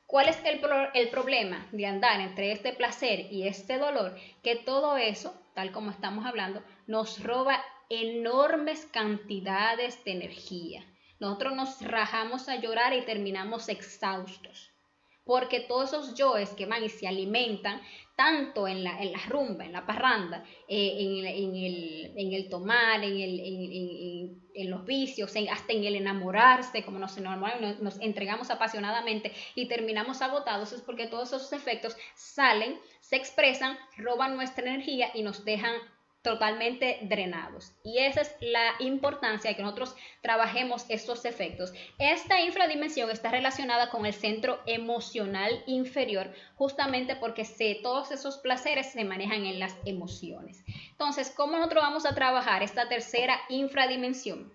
¿cuál es el problema de andar entre este placer y este dolor? Que todo eso, tal como estamos hablando, nos roba enormes cantidades de energía. Nosotros nos rajamos a llorar y terminamos exhaustos. Porque todos esos yoes que van y se alimentan tanto en la rumba, en la parranda, en el tomar, en los vicios, hasta en el enamorarse, como nos enamoramos, nos entregamos apasionadamente y terminamos agotados, es porque todos esos efectos salen, se expresan, roban nuestra energía y nos dejan totalmente drenados. Y esa es la importancia de que nosotros trabajemos estos efectos. Esta infradimensión está relacionada con el centro emocional inferior, justamente porque todos esos placeres se manejan en las emociones. Entonces, ¿cómo nosotros vamos a trabajar esta tercera infradimensión?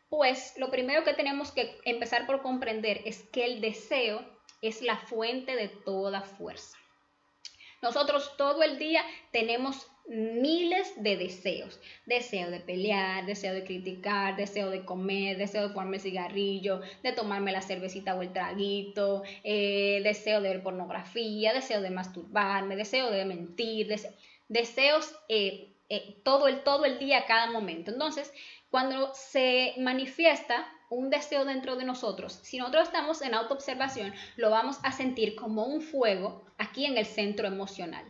Pues lo primero que tenemos que empezar por comprender es que el deseo es la fuente de toda fuerza. Nosotros todo el día tenemos miles de deseos. Deseo de pelear, deseo de criticar, deseo de comer, deseo de fumarme el cigarrillo, de tomarme la cervecita o el traguito, deseo de ver pornografía, deseo de masturbarme, deseo de mentir, deseos todo el día, a cada momento. Entonces, cuando se manifiesta un deseo dentro de nosotros, si nosotros estamos en autoobservación, lo vamos a sentir como un fuego aquí en el centro emocional.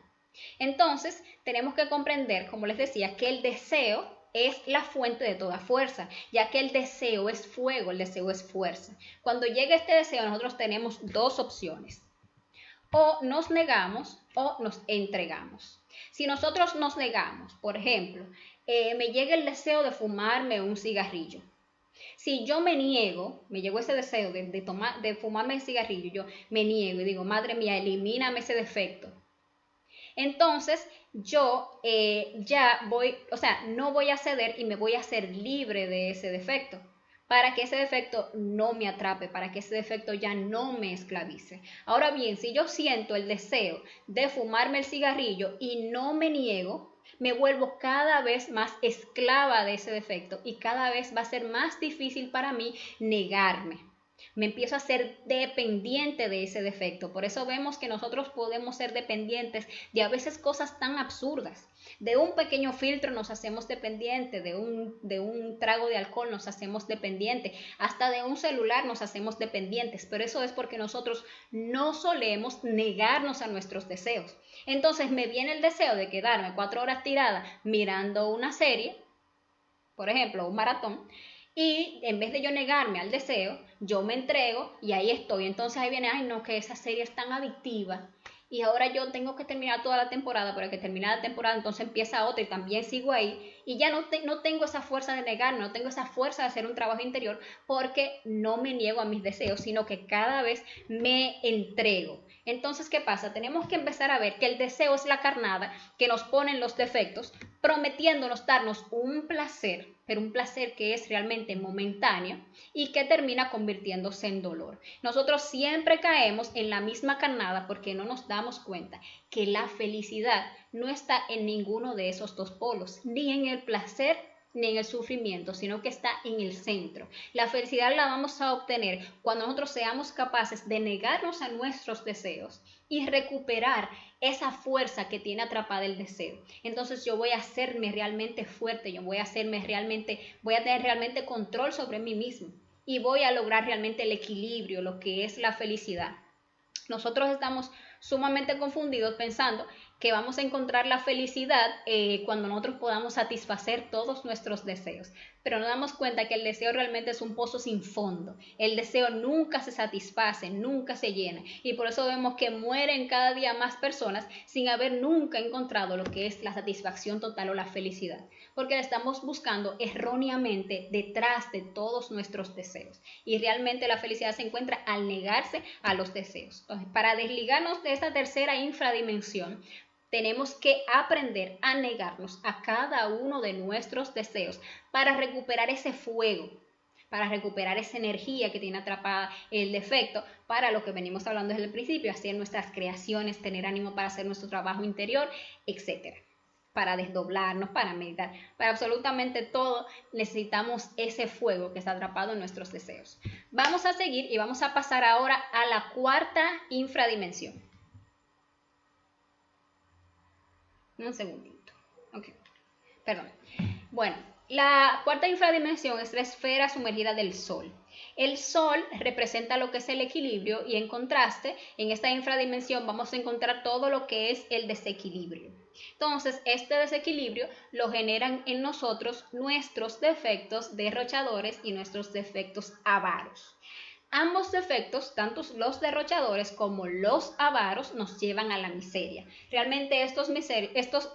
Entonces, tenemos que comprender, como les decía, que el deseo es la fuente de toda fuerza, ya que el deseo es fuego, el deseo es fuerza. Cuando llega este deseo, nosotros tenemos dos opciones. O nos negamos o nos entregamos. Si nosotros nos negamos, por ejemplo, me llega el deseo de fumarme un cigarrillo. Si yo me llegó ese deseo de fumarme el cigarrillo, yo me niego y digo, madre mía, elimíname ese defecto. Entonces, yo ya voy, o sea, no voy a ceder y me voy a hacer libre de ese defecto, para que ese defecto no me atrape, para que ese defecto ya no me esclavice. Ahora bien, si yo siento el deseo de fumarme el cigarrillo y no me niego, me vuelvo cada vez más esclava de ese defecto y cada vez va a ser más difícil para mí negarme. Me empiezo a ser dependiente de ese defecto. Por eso vemos que nosotros podemos ser dependientes de a veces cosas tan absurdas. De un pequeño filtro nos hacemos dependientes, de un trago de alcohol nos hacemos dependientes, hasta de un celular nos hacemos dependientes. Pero eso es porque nosotros no solemos negarnos a nuestros deseos. Entonces me viene el deseo de quedarme 4 horas tirada mirando una serie, por ejemplo, un maratón, y en vez de yo negarme al deseo, yo me entrego y ahí estoy. Entonces ahí viene, ay no, que esa serie es tan adictiva y ahora yo tengo que terminar toda la temporada, pero que termine la temporada entonces empieza otra y también sigo ahí y ya no tengo esa fuerza de negarme, no tengo esa fuerza de hacer un trabajo interior porque no me niego a mis deseos, sino que cada vez me entrego. Entonces, ¿qué pasa? Tenemos que empezar a ver que el deseo es la carnada que nos ponen los defectos, prometiéndonos darnos un placer, pero un placer que es realmente momentáneo y que termina convirtiéndose en dolor. Nosotros siempre caemos en la misma carnada porque no nos damos cuenta que la felicidad no está en ninguno de esos dos polos, ni en el placer ni en el sufrimiento, sino que está en el centro. La felicidad la vamos a obtener cuando nosotros seamos capaces de negarnos a nuestros deseos y recuperar esa fuerza que tiene atrapada el deseo. Entonces yo voy a hacerme realmente fuerte, yo voy a tener realmente control sobre mí mismo y voy a lograr realmente el equilibrio, lo que es la felicidad. Nosotros estamos sumamente confundidos pensando que vamos a encontrar la felicidad cuando nosotros podamos satisfacer todos nuestros deseos. Pero nos damos cuenta que el deseo realmente es un pozo sin fondo. El deseo nunca se satisface, nunca se llena. Y por eso vemos que mueren cada día más personas sin haber nunca encontrado lo que es la satisfacción total o la felicidad. Porque la estamos buscando erróneamente detrás de todos nuestros deseos. Y realmente la felicidad se encuentra al negarse a los deseos. Entonces, para desligarnos de esta tercera infradimensión, tenemos que aprender a negarnos a cada uno de nuestros deseos para recuperar ese fuego, para recuperar esa energía que tiene atrapada el defecto, para lo que venimos hablando desde el principio, hacer nuestras creaciones, tener ánimo para hacer nuestro trabajo interior, etc. Para desdoblarnos, para meditar, para absolutamente todo necesitamos ese fuego que está atrapado en nuestros deseos. Vamos a seguir y vamos a pasar ahora a la cuarta infradimensión. Un segundito. Ok. Perdón. Bueno, la cuarta infradimensión es la esfera sumergida del Sol. El Sol representa lo que es el equilibrio y en contraste, en esta infradimensión vamos a encontrar todo lo que es el desequilibrio. Entonces, este desequilibrio lo generan en nosotros nuestros defectos derrochadores y nuestros defectos avaros. Ambos defectos, tanto los derrochadores como los avaros, nos llevan a la miseria. Realmente estos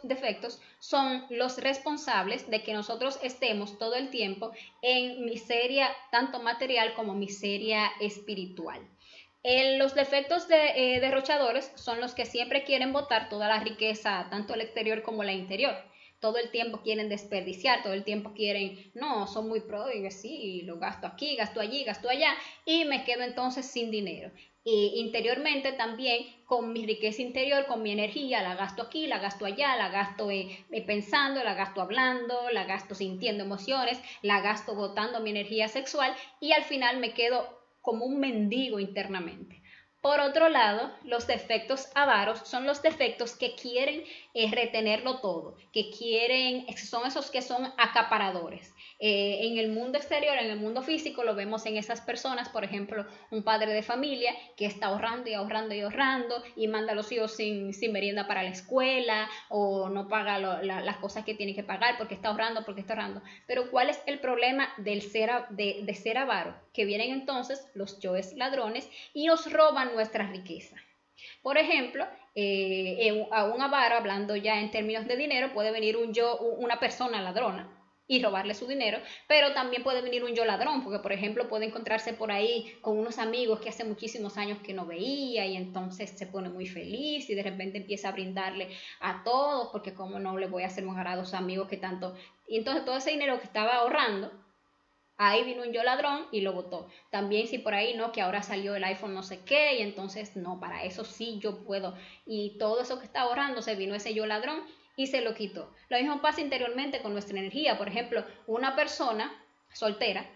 defectos son los responsables de que nosotros estemos todo el tiempo en miseria, tanto material como miseria espiritual. Los defectos derrochadores son los que siempre quieren botar toda la riqueza, tanto el exterior como la interior. Todo el tiempo quieren desperdiciar, todo el tiempo quieren, no, son muy pródigos, sí, lo gasto aquí, gasto allí, gasto allá y me quedo entonces sin dinero. Interiormente también con mi riqueza interior, con mi energía, la gasto aquí, la gasto allá, la gasto pensando, la gasto hablando, la gasto sintiendo emociones, la gasto botando mi energía sexual y al final me quedo como un mendigo internamente. Por otro lado, los defectos avaros son los defectos que quieren retenerlo todo, son esos que son acaparadores. En el mundo exterior, en el mundo físico, lo vemos en esas personas, por ejemplo, un padre de familia que está ahorrando y ahorrando y ahorrando y manda a los hijos sin merienda para la escuela o no paga las cosas que tiene que pagar porque está ahorrando, Pero ¿cuál es el problema de ser avaro? Que vienen entonces los yoes ladrones y nos roban nuestra riqueza. Por ejemplo, a un avaro, hablando ya en términos de dinero, puede venir una persona ladrona y robarle su dinero, pero también puede venir un yo ladrón, porque por ejemplo puede encontrarse por ahí con unos amigos que hace muchísimos años que no veía y entonces se pone muy feliz y de repente empieza a brindarle a todos, porque como no le voy a hacer un agrado a sus amigos que tanto, y entonces todo ese dinero que estaba ahorrando, ahí vino un yo ladrón y lo botó. También si por ahí no, que ahora salió el iPhone no sé qué, y entonces no, para eso sí yo puedo. Y todo eso que está ahorrando se vino ese yo ladrón y se lo quitó. Lo mismo pasa interiormente con nuestra energía. Por ejemplo, una persona soltera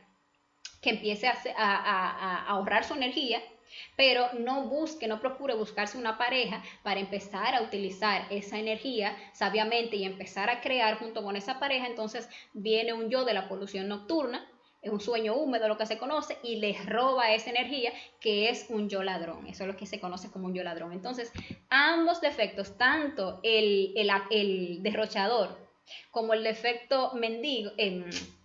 que empiece a ahorrar su energía, pero no busque, no procure buscarse una pareja para empezar a utilizar esa energía sabiamente y empezar a crear junto con esa pareja, entonces viene un yo de la polución nocturna, es un sueño húmedo lo que se conoce, y les roba esa energía que es un yo ladrón. Eso es lo que se conoce como un yo ladrón. Entonces, ambos defectos, tanto el derrochador como el defecto mendigo,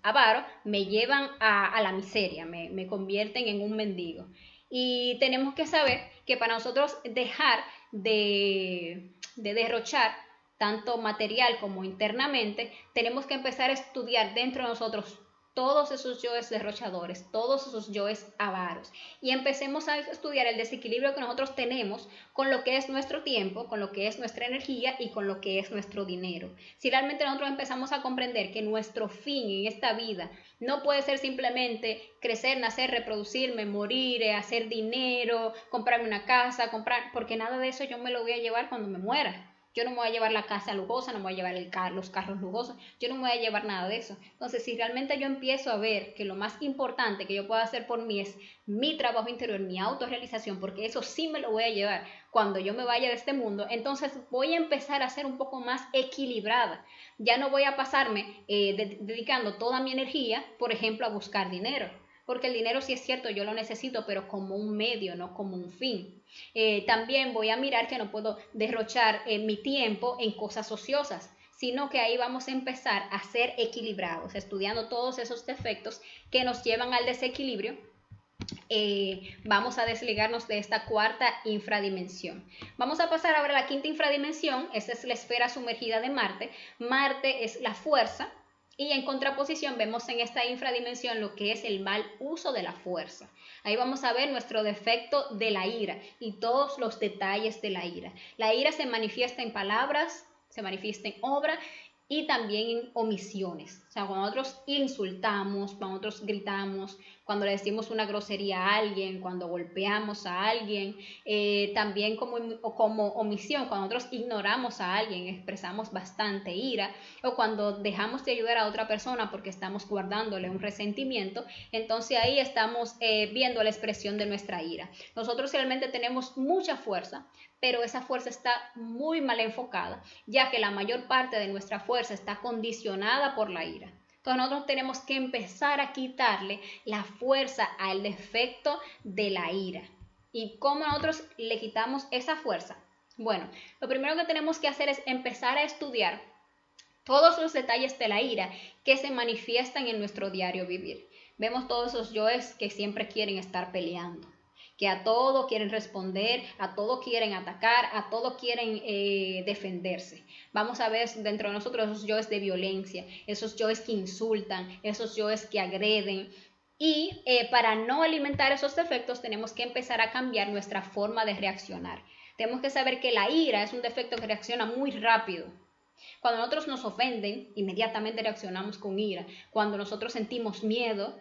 avaro, me llevan a la miseria, me convierten en un mendigo. Y tenemos que saber que para nosotros dejar de derrochar tanto material como internamente, tenemos que empezar a estudiar dentro de nosotros todos esos yoes derrochadores, todos esos yoes avaros, y empecemos a estudiar el desequilibrio que nosotros tenemos con lo que es nuestro tiempo, con lo que es nuestra energía y con lo que es nuestro dinero. Si realmente nosotros empezamos a comprender que nuestro fin en esta vida no puede ser simplemente crecer, nacer, reproducirme, morir, hacer dinero, comprarme una casa, porque nada de eso yo me lo voy a llevar cuando me muera. Yo no me voy a llevar la casa lujosa, no me voy a llevar los carros lujosos, yo no me voy a llevar nada de eso. Entonces, si realmente yo empiezo a ver que lo más importante que yo puedo hacer por mí es mi trabajo interior, mi autorrealización, porque eso sí me lo voy a llevar cuando yo me vaya de este mundo, entonces voy a empezar a ser un poco más equilibrada. Ya no voy a pasarme dedicando toda mi energía, por ejemplo, a buscar dinero. Porque el dinero sí es cierto, yo lo necesito, pero como un medio, no como un fin. También voy a mirar que no puedo derrochar mi tiempo en cosas ociosas, sino que ahí vamos a empezar a ser equilibrados, estudiando todos esos defectos que nos llevan al desequilibrio. Vamos a desligarnos de esta cuarta infradimensión. Vamos a pasar ahora a la quinta infradimensión. Esta es la esfera sumergida de Marte. Marte es la fuerza. Y en contraposición vemos en esta infradimensión lo que es el mal uso de la fuerza. Ahí vamos a ver nuestro defecto de la ira y todos los detalles de la ira. La ira se manifiesta en palabras, se manifiesta en obra y también en omisiones. O sea, cuando nosotros insultamos, cuando nosotros gritamos, cuando le decimos una grosería a alguien, cuando golpeamos a alguien, también como omisión, cuando nosotros ignoramos a alguien, expresamos bastante ira, o cuando dejamos de ayudar a otra persona porque estamos guardándole un resentimiento, entonces ahí estamos viendo la expresión de nuestra ira. Nosotros realmente tenemos mucha fuerza, pero esa fuerza está muy mal enfocada, ya que la mayor parte de nuestra fuerza está condicionada por la ira. Entonces nosotros tenemos que empezar a quitarle la fuerza al defecto de la ira. ¿Y cómo nosotros le quitamos esa fuerza? Bueno, lo primero que tenemos que hacer es empezar a estudiar todos los detalles de la ira que se manifiestan en nuestro diario vivir. Vemos todos esos yoes que siempre quieren estar peleando, que a todo quieren responder, a todo quieren atacar, a todo quieren defenderse. Vamos a ver dentro de nosotros esos yoes de violencia, esos yoes que insultan, esos yoes que agreden. Y para no alimentar esos defectos tenemos que empezar a cambiar nuestra forma de reaccionar. Tenemos que saber que la ira es un defecto que reacciona muy rápido. Cuando nosotros nos ofenden, inmediatamente reaccionamos con ira. Cuando nosotros sentimos miedo,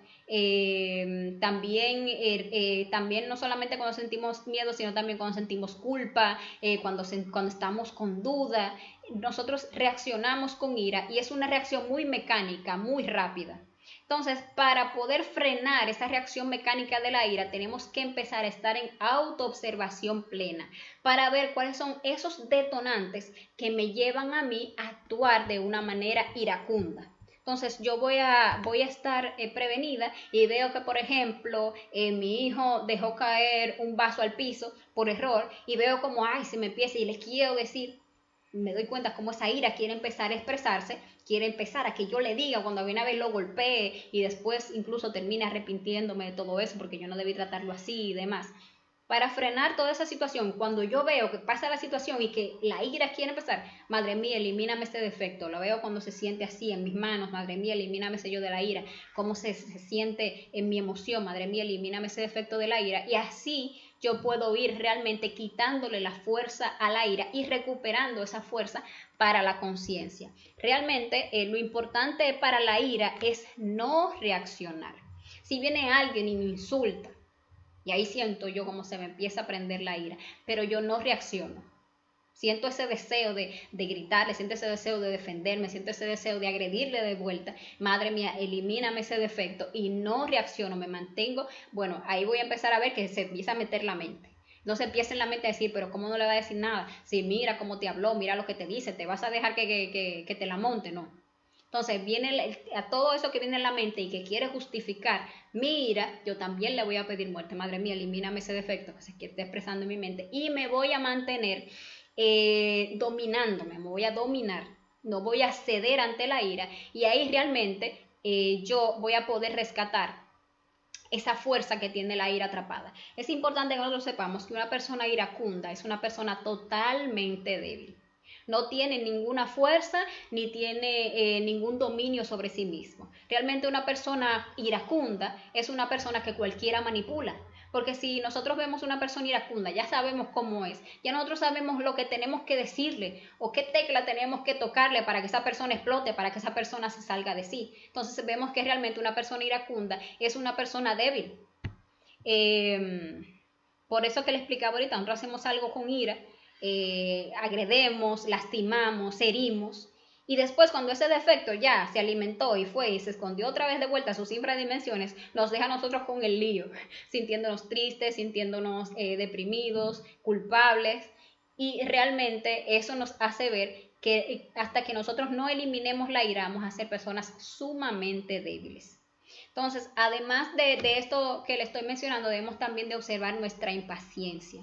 también no solamente cuando sentimos miedo, sino también cuando sentimos culpa, cuando estamos con duda, nosotros reaccionamos con ira y es una reacción muy mecánica, muy rápida. Entonces, para poder frenar esa reacción mecánica de la ira, tenemos que empezar a estar en autoobservación plena para ver cuáles son esos detonantes que me llevan a mí a actuar de una manera iracunda. Entonces yo voy a estar prevenida y veo que, por ejemplo, mi hijo dejó caer un vaso al piso por error y veo como, ay, se me empieza y les quiero decir, me doy cuenta cómo esa ira quiere empezar a expresarse, quiere empezar a que yo le diga cuando viene a ver lo golpee y después incluso termine arrepintiéndome de todo eso porque yo no debí tratarlo así y demás. para frenar toda esa situación. Cuando yo veo que pasa la situación y que la ira quiere empezar, madre mía, elimíname este defecto. Lo veo cuando se siente así en mis manos, madre mía, elimíname ese yo de la ira. Cómo se siente en mi emoción, madre mía, elimíname ese defecto de la ira. Y así yo puedo ir realmente quitándole la fuerza a la ira y recuperando esa fuerza para la conciencia. Realmente lo importante para la ira es no reaccionar. Si viene alguien y me insulta, y ahí siento yo como se me empieza a prender la ira, pero yo no reacciono. Siento ese deseo de gritarle, siento ese deseo de defenderme, siento ese deseo de agredirle de vuelta. Madre mía, elimíname ese defecto y no reacciono, me mantengo. Bueno, ahí voy a empezar a ver que se empieza a meter la mente. No se empieza en la mente a decir, pero ¿cómo no le va a decir nada? Si mira cómo te habló, mira lo que te dice, ¿te vas a dejar que te la monte? No. Entonces viene a todo eso que viene en la mente y que quiere justificar mi ira, yo también le voy a pedir muerte. Madre mía, elimíname ese defecto que se está expresando en mi mente y me voy a mantener dominándome, me voy a dominar, no voy a ceder ante la ira y ahí realmente yo voy a poder rescatar esa fuerza que tiene la ira atrapada. Es importante que nosotros sepamos que una persona iracunda es una persona totalmente débil. No tiene ninguna fuerza ni tiene ningún dominio sobre sí mismo. Realmente una persona iracunda es una persona que cualquiera manipula. Porque si nosotros vemos una persona iracunda, ya sabemos cómo es, ya nosotros sabemos lo que tenemos que decirle o qué tecla tenemos que tocarle para que esa persona explote, para que esa persona se salga de sí. Entonces vemos que realmente una persona iracunda es una persona débil. Por eso que le explicaba ahorita, nosotros hacemos algo con ira, agredemos, lastimamos, herimos, y después cuando ese defecto ya se alimentó y fue y se escondió otra vez de vuelta a sus infradimensiones, nos deja a nosotros con el lío, sintiéndonos tristes, sintiéndonos deprimidos, culpables, y realmente eso nos hace ver que hasta que nosotros no eliminemos la ira, vamos a ser personas sumamente débiles. Entonces, además de esto que le estoy mencionando, debemos también de observar nuestra impaciencia,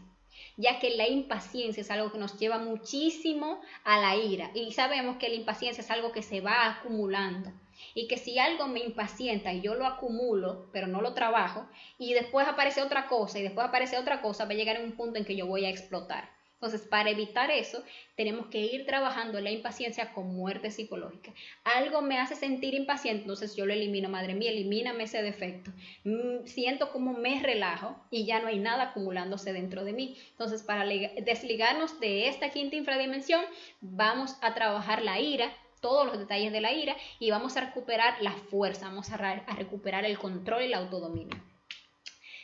ya que la impaciencia es algo que nos lleva muchísimo a la ira y sabemos que la impaciencia es algo que se va acumulando y que si algo me impacienta y yo lo acumulo pero no lo trabajo y después aparece otra cosa y después aparece otra cosa, va a llegar a un punto en que yo voy a explotar. Entonces, para evitar eso, tenemos que ir trabajando la impaciencia con muerte psicológica. Algo me hace sentir impaciente, entonces yo lo elimino. Madre mía, elimíname ese defecto. Siento como me relajo y ya no hay nada acumulándose dentro de mí. Entonces, para desligarnos de esta quinta infradimensión, vamos a trabajar la ira, todos los detalles de la ira, y vamos a recuperar la fuerza, vamos a recuperar el control y el autodominio.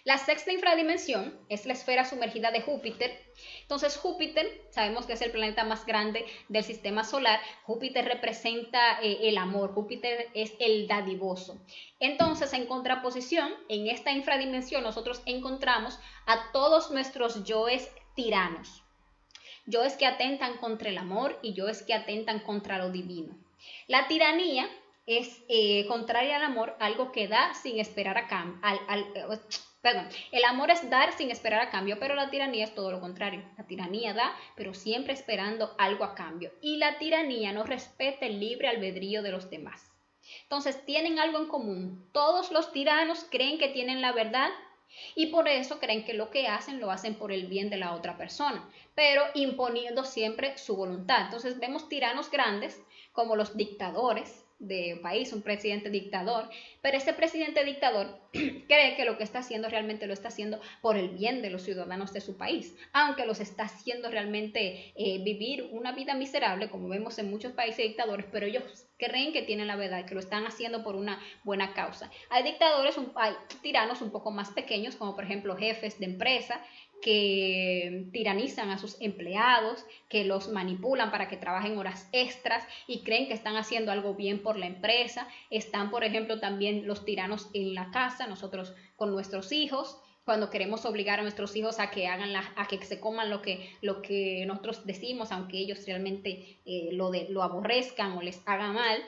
La sexta infradimensión es la esfera sumergida de Júpiter. Entonces Júpiter, sabemos que es el planeta más grande del sistema solar. Júpiter representa el amor, Júpiter es el dadivoso. Entonces, en contraposición, en esta infradimensión nosotros encontramos a todos nuestros yoes tiranos. Yoes que atentan contra el amor y yoes que atentan contra lo divino. La tiranía es contraria al amor, algo que da sin esperar a cambio. El amor es dar sin esperar a cambio, pero la tiranía es todo lo contrario. La tiranía da, pero siempre esperando algo a cambio. Y la tiranía no respeta el libre albedrío de los demás. Entonces, tienen algo en común. Todos los tiranos creen que tienen la verdad y por eso creen que lo que hacen lo hacen por el bien de la otra persona, pero imponiendo siempre su voluntad. Entonces, vemos tiranos grandes como los dictadores de un país, un presidente dictador, pero ese presidente dictador cree que lo que está haciendo realmente lo está haciendo por el bien de los ciudadanos de su país, aunque los está haciendo realmente vivir una vida miserable, como vemos en muchos países dictadores, pero ellos creen que tienen la verdad, que lo están haciendo por una buena causa. Hay dictadores, hay tiranos un poco más pequeños, como por ejemplo jefes de empresa, que tiranizan a sus empleados, que los manipulan para que trabajen horas extras y creen que están haciendo algo bien por la empresa. Están, por ejemplo, también los tiranos en la casa, nosotros con nuestros hijos, cuando queremos obligar a nuestros hijos a que hagan a que se coman lo que nosotros decimos, aunque ellos realmente lo aborrezcan o les haga mal.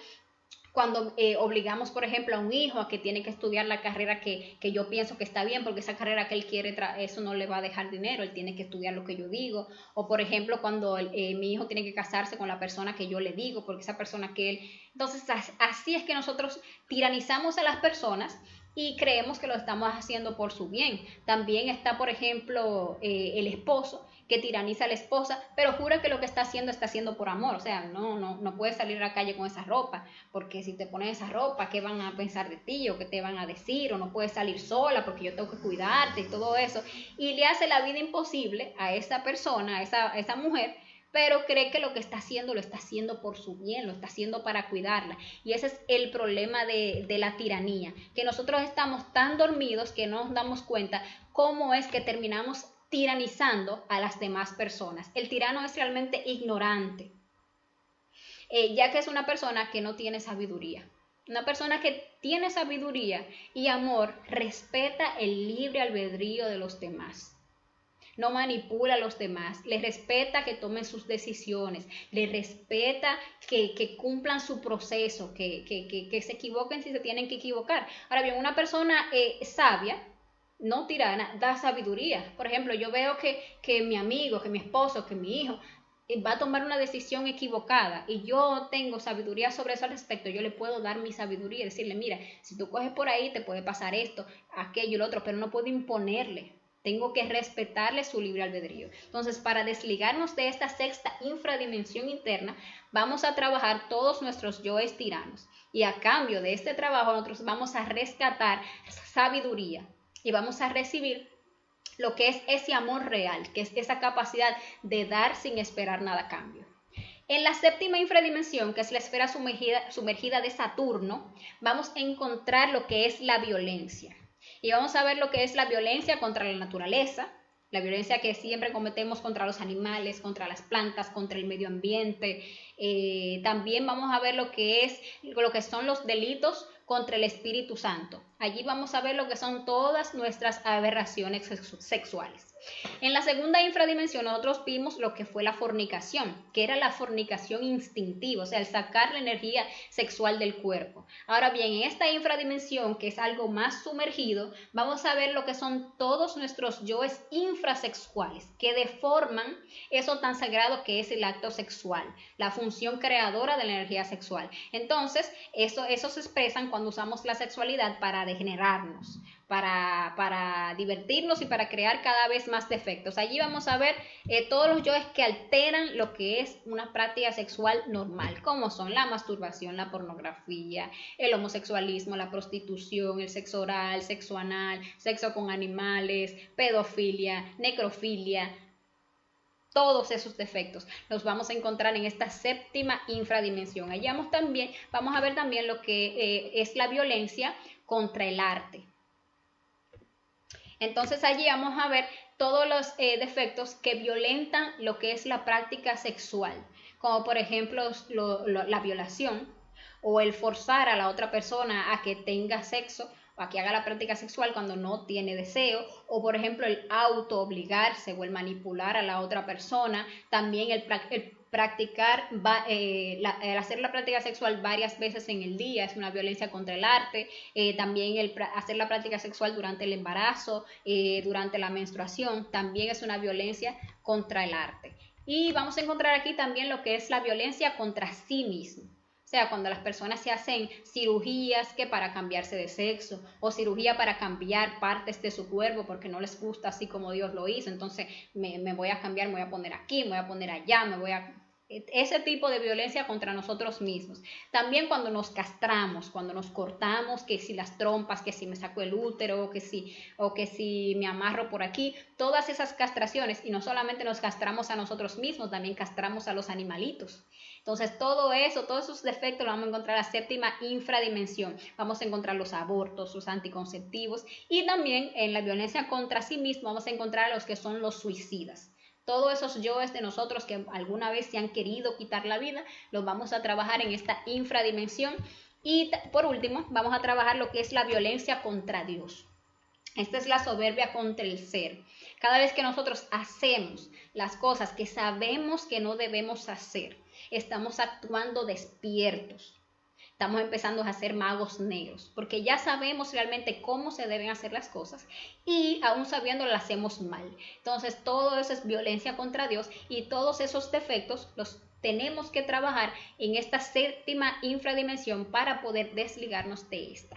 Cuando obligamos, por ejemplo, a un hijo a que tiene que estudiar la carrera que yo pienso que está bien, porque esa carrera que él quiere, eso no le va a dejar dinero, él tiene que estudiar lo que yo digo. O, por ejemplo, cuando mi hijo tiene que casarse con la persona que yo le digo, porque esa persona que él... Entonces, así es que nosotros tiranizamos a las personas y creemos que lo estamos haciendo por su bien. También está, por ejemplo, el esposo que tiraniza a la esposa, pero jura que lo que está haciendo por amor. O sea, no puedes salir a la calle con esa ropa, porque si te pones esa ropa, ¿qué van a pensar de ti? ¿O qué te van a decir? O no puedes salir sola porque yo tengo que cuidarte y todo eso. Y le hace la vida imposible a esa persona, a esa mujer, pero cree que lo que está haciendo lo está haciendo por su bien, lo está haciendo para cuidarla. Y ese es el problema de la tiranía, que nosotros estamos tan dormidos que no nos damos cuenta cómo es que terminamos tiranizando a las demás personas. El tirano es realmente ignorante, ya que es una persona que no tiene sabiduría. Una persona que tiene sabiduría y amor respeta el libre albedrío de los demás. No manipula a los demás, les respeta que tomen sus decisiones, les respeta que cumplan su proceso, que se equivoquen si se tienen que equivocar. Ahora bien, una persona sabia, no tirana, da sabiduría. Por ejemplo, yo veo que mi amigo, que mi esposo, que mi hijo va a tomar una decisión equivocada y yo tengo sabiduría sobre eso al respecto, yo le puedo dar mi sabiduría, decirle, mira, si tú coges por ahí te puede pasar esto, aquello y lo otro, pero no puedo imponerle. Tengo que respetarle su libre albedrío. Entonces, para desligarnos de esta sexta infradimensión interna, vamos a trabajar todos nuestros yoes tiranos. Y a cambio de este trabajo, nosotros vamos a rescatar sabiduría y vamos a recibir lo que es ese amor real, que es esa capacidad de dar sin esperar nada a cambio. En la séptima infradimensión, que es la esfera sumergida de Saturno, vamos a encontrar lo que es la violencia. Y vamos a ver lo que es la violencia contra la naturaleza, la violencia que siempre cometemos contra los animales, contra las plantas, contra el medio ambiente. También vamos a ver lo que son los delitos contra el Espíritu Santo. Allí vamos a ver lo que son todas nuestras aberraciones sexuales. En la segunda infradimensión nosotros vimos lo que fue la fornicación, que era la fornicación instintiva, o sea, el sacar la energía sexual del cuerpo. Ahora bien, en esta infradimensión, que es algo más sumergido, vamos a ver lo que son todos nuestros yoes infrasexuales, que deforman eso tan sagrado que es el acto sexual, la función creadora de la energía sexual. Entonces, eso se expresan cuando usamos la sexualidad para degenerarnos, para divertirnos y para crear cada vez más defectos. Allí vamos a ver todos los yoes que alteran lo que es una práctica sexual normal, como son la masturbación, la pornografía, el homosexualismo, la prostitución, el sexo oral, sexo anal, sexo con animales, pedofilia, necrofilia. Todos esos defectos los vamos a encontrar en esta séptima infradimensión. Allí vamos a ver también lo que es la violencia contra el arte. Entonces allí vamos a ver todos los defectos que violentan lo que es la práctica sexual, como por ejemplo la violación o el forzar a la otra persona a que tenga sexo o a que haga la práctica sexual cuando no tiene deseo, o por ejemplo el auto obligarse o el manipular a la otra persona, también el practicar, hacer la práctica sexual varias veces en el día es una violencia contra el arte, también hacer la práctica sexual durante el embarazo, durante la menstruación, también es una violencia contra el arte. Y vamos a encontrar aquí también lo que es la violencia contra sí mismo. O sea, cuando las personas se hacen cirugías que para cambiarse de sexo o cirugía para cambiar partes de su cuerpo porque no les gusta así como Dios lo hizo, entonces me voy a cambiar, me voy a poner aquí, me voy a poner allá, ese tipo de violencia contra nosotros mismos. También cuando nos castramos, cuando nos cortamos, que si las trompas, que si me saco el útero, o que si me amarro por aquí, todas esas castraciones, y no solamente nos castramos a nosotros mismos, también castramos a los animalitos. Entonces todo eso, todos esos defectos los vamos a encontrar en la séptima infradimensión. Vamos a encontrar los abortos, los anticonceptivos, y también en la violencia contra sí mismo vamos a encontrar a los que son los suicidas. Todos esos yoes de nosotros que alguna vez se han querido quitar la vida, los vamos a trabajar en esta infradimensión. Y por último, vamos a trabajar lo que es la violencia contra Dios. Esta es la soberbia contra el ser. Cada vez que nosotros hacemos las cosas que sabemos que no debemos hacer, estamos actuando despiertos. Estamos empezando a ser magos negros, porque ya sabemos realmente cómo se deben hacer las cosas y aún sabiendo las hacemos mal. Entonces todo eso es violencia contra Dios y todos esos defectos los tenemos que trabajar en esta séptima infradimensión para poder desligarnos de esta.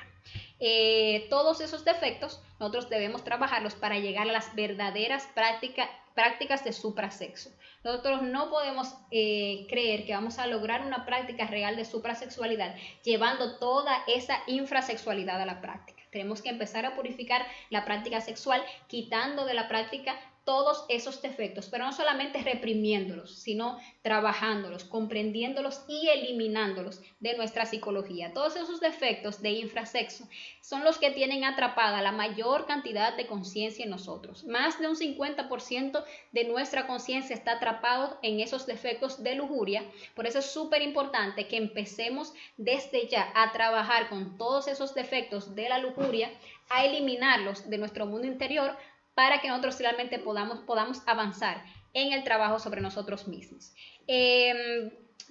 todos esos defectos nosotros debemos trabajarlos para llegar a las verdaderas prácticas de suprasexo. Nosotros no podemos creer que vamos a lograr una práctica real de suprasexualidad llevando toda esa infrasexualidad a la práctica. Tenemos que empezar a purificar la práctica sexual, quitando de la práctica todos esos defectos, pero no solamente reprimiéndolos, sino trabajándolos, comprendiéndolos y eliminándolos de nuestra psicología. Todos esos defectos de infrasexo son los que tienen atrapada la mayor cantidad de conciencia en nosotros. Más de un 50% de nuestra conciencia está atrapado en esos defectos de lujuria. Por eso es súper importante que empecemos desde ya a trabajar con todos esos defectos de la lujuria, a eliminarlos de nuestro mundo interior, para que nosotros realmente podamos avanzar en el trabajo sobre nosotros mismos.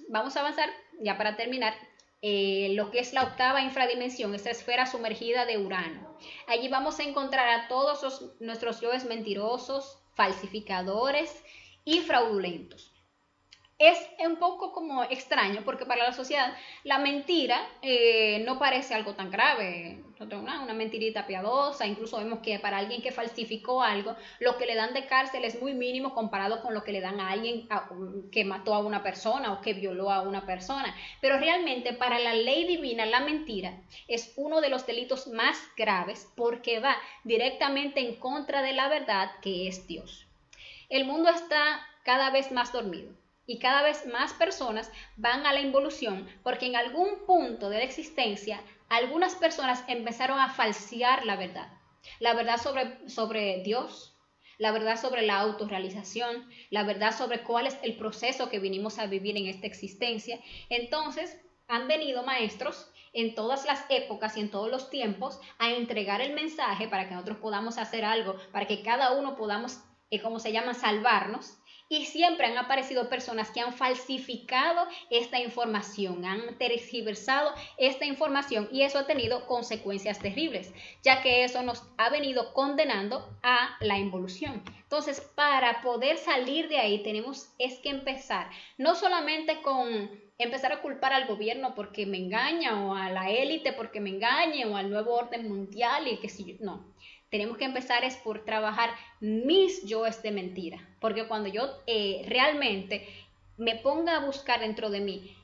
Vamos a avanzar, ya para terminar, lo que es la octava infradimensión, esa esfera sumergida de Urano. Allí vamos a encontrar a todos nuestros yoes mentirosos, falsificadores y fraudulentos. Es un poco como extraño porque para la sociedad la mentira no parece algo tan grave, una mentirita piadosa. Incluso vemos que para alguien que falsificó algo, lo que le dan de cárcel es muy mínimo comparado con lo que le dan a alguien que mató a una persona o que violó a una persona. Pero realmente para la ley divina la mentira es uno de los delitos más graves porque va directamente en contra de la verdad que es Dios. El mundo está cada vez más dormido. Y cada vez más personas van a la involución porque en algún punto de la existencia algunas personas empezaron a falsear la verdad sobre Dios, la verdad sobre la autorrealización, la verdad sobre cuál es el proceso que vinimos a vivir en esta existencia. Entonces han venido maestros en todas las épocas y en todos los tiempos a entregar el mensaje para que nosotros podamos hacer algo, para que cada uno podamos, salvarnos. Y siempre han aparecido personas que han falsificado esta información, han tergiversado esta información y eso ha tenido consecuencias terribles, ya que eso nos ha venido condenando a la involución. Entonces, para poder salir de ahí tenemos que empezar, no solamente con empezar a culpar al gobierno porque me engaña o a la élite porque me engañe o al nuevo orden mundial y que si yo, no. Tenemos que empezar es por trabajar mis yoes de mentira, porque cuando yo realmente me ponga a buscar dentro de mí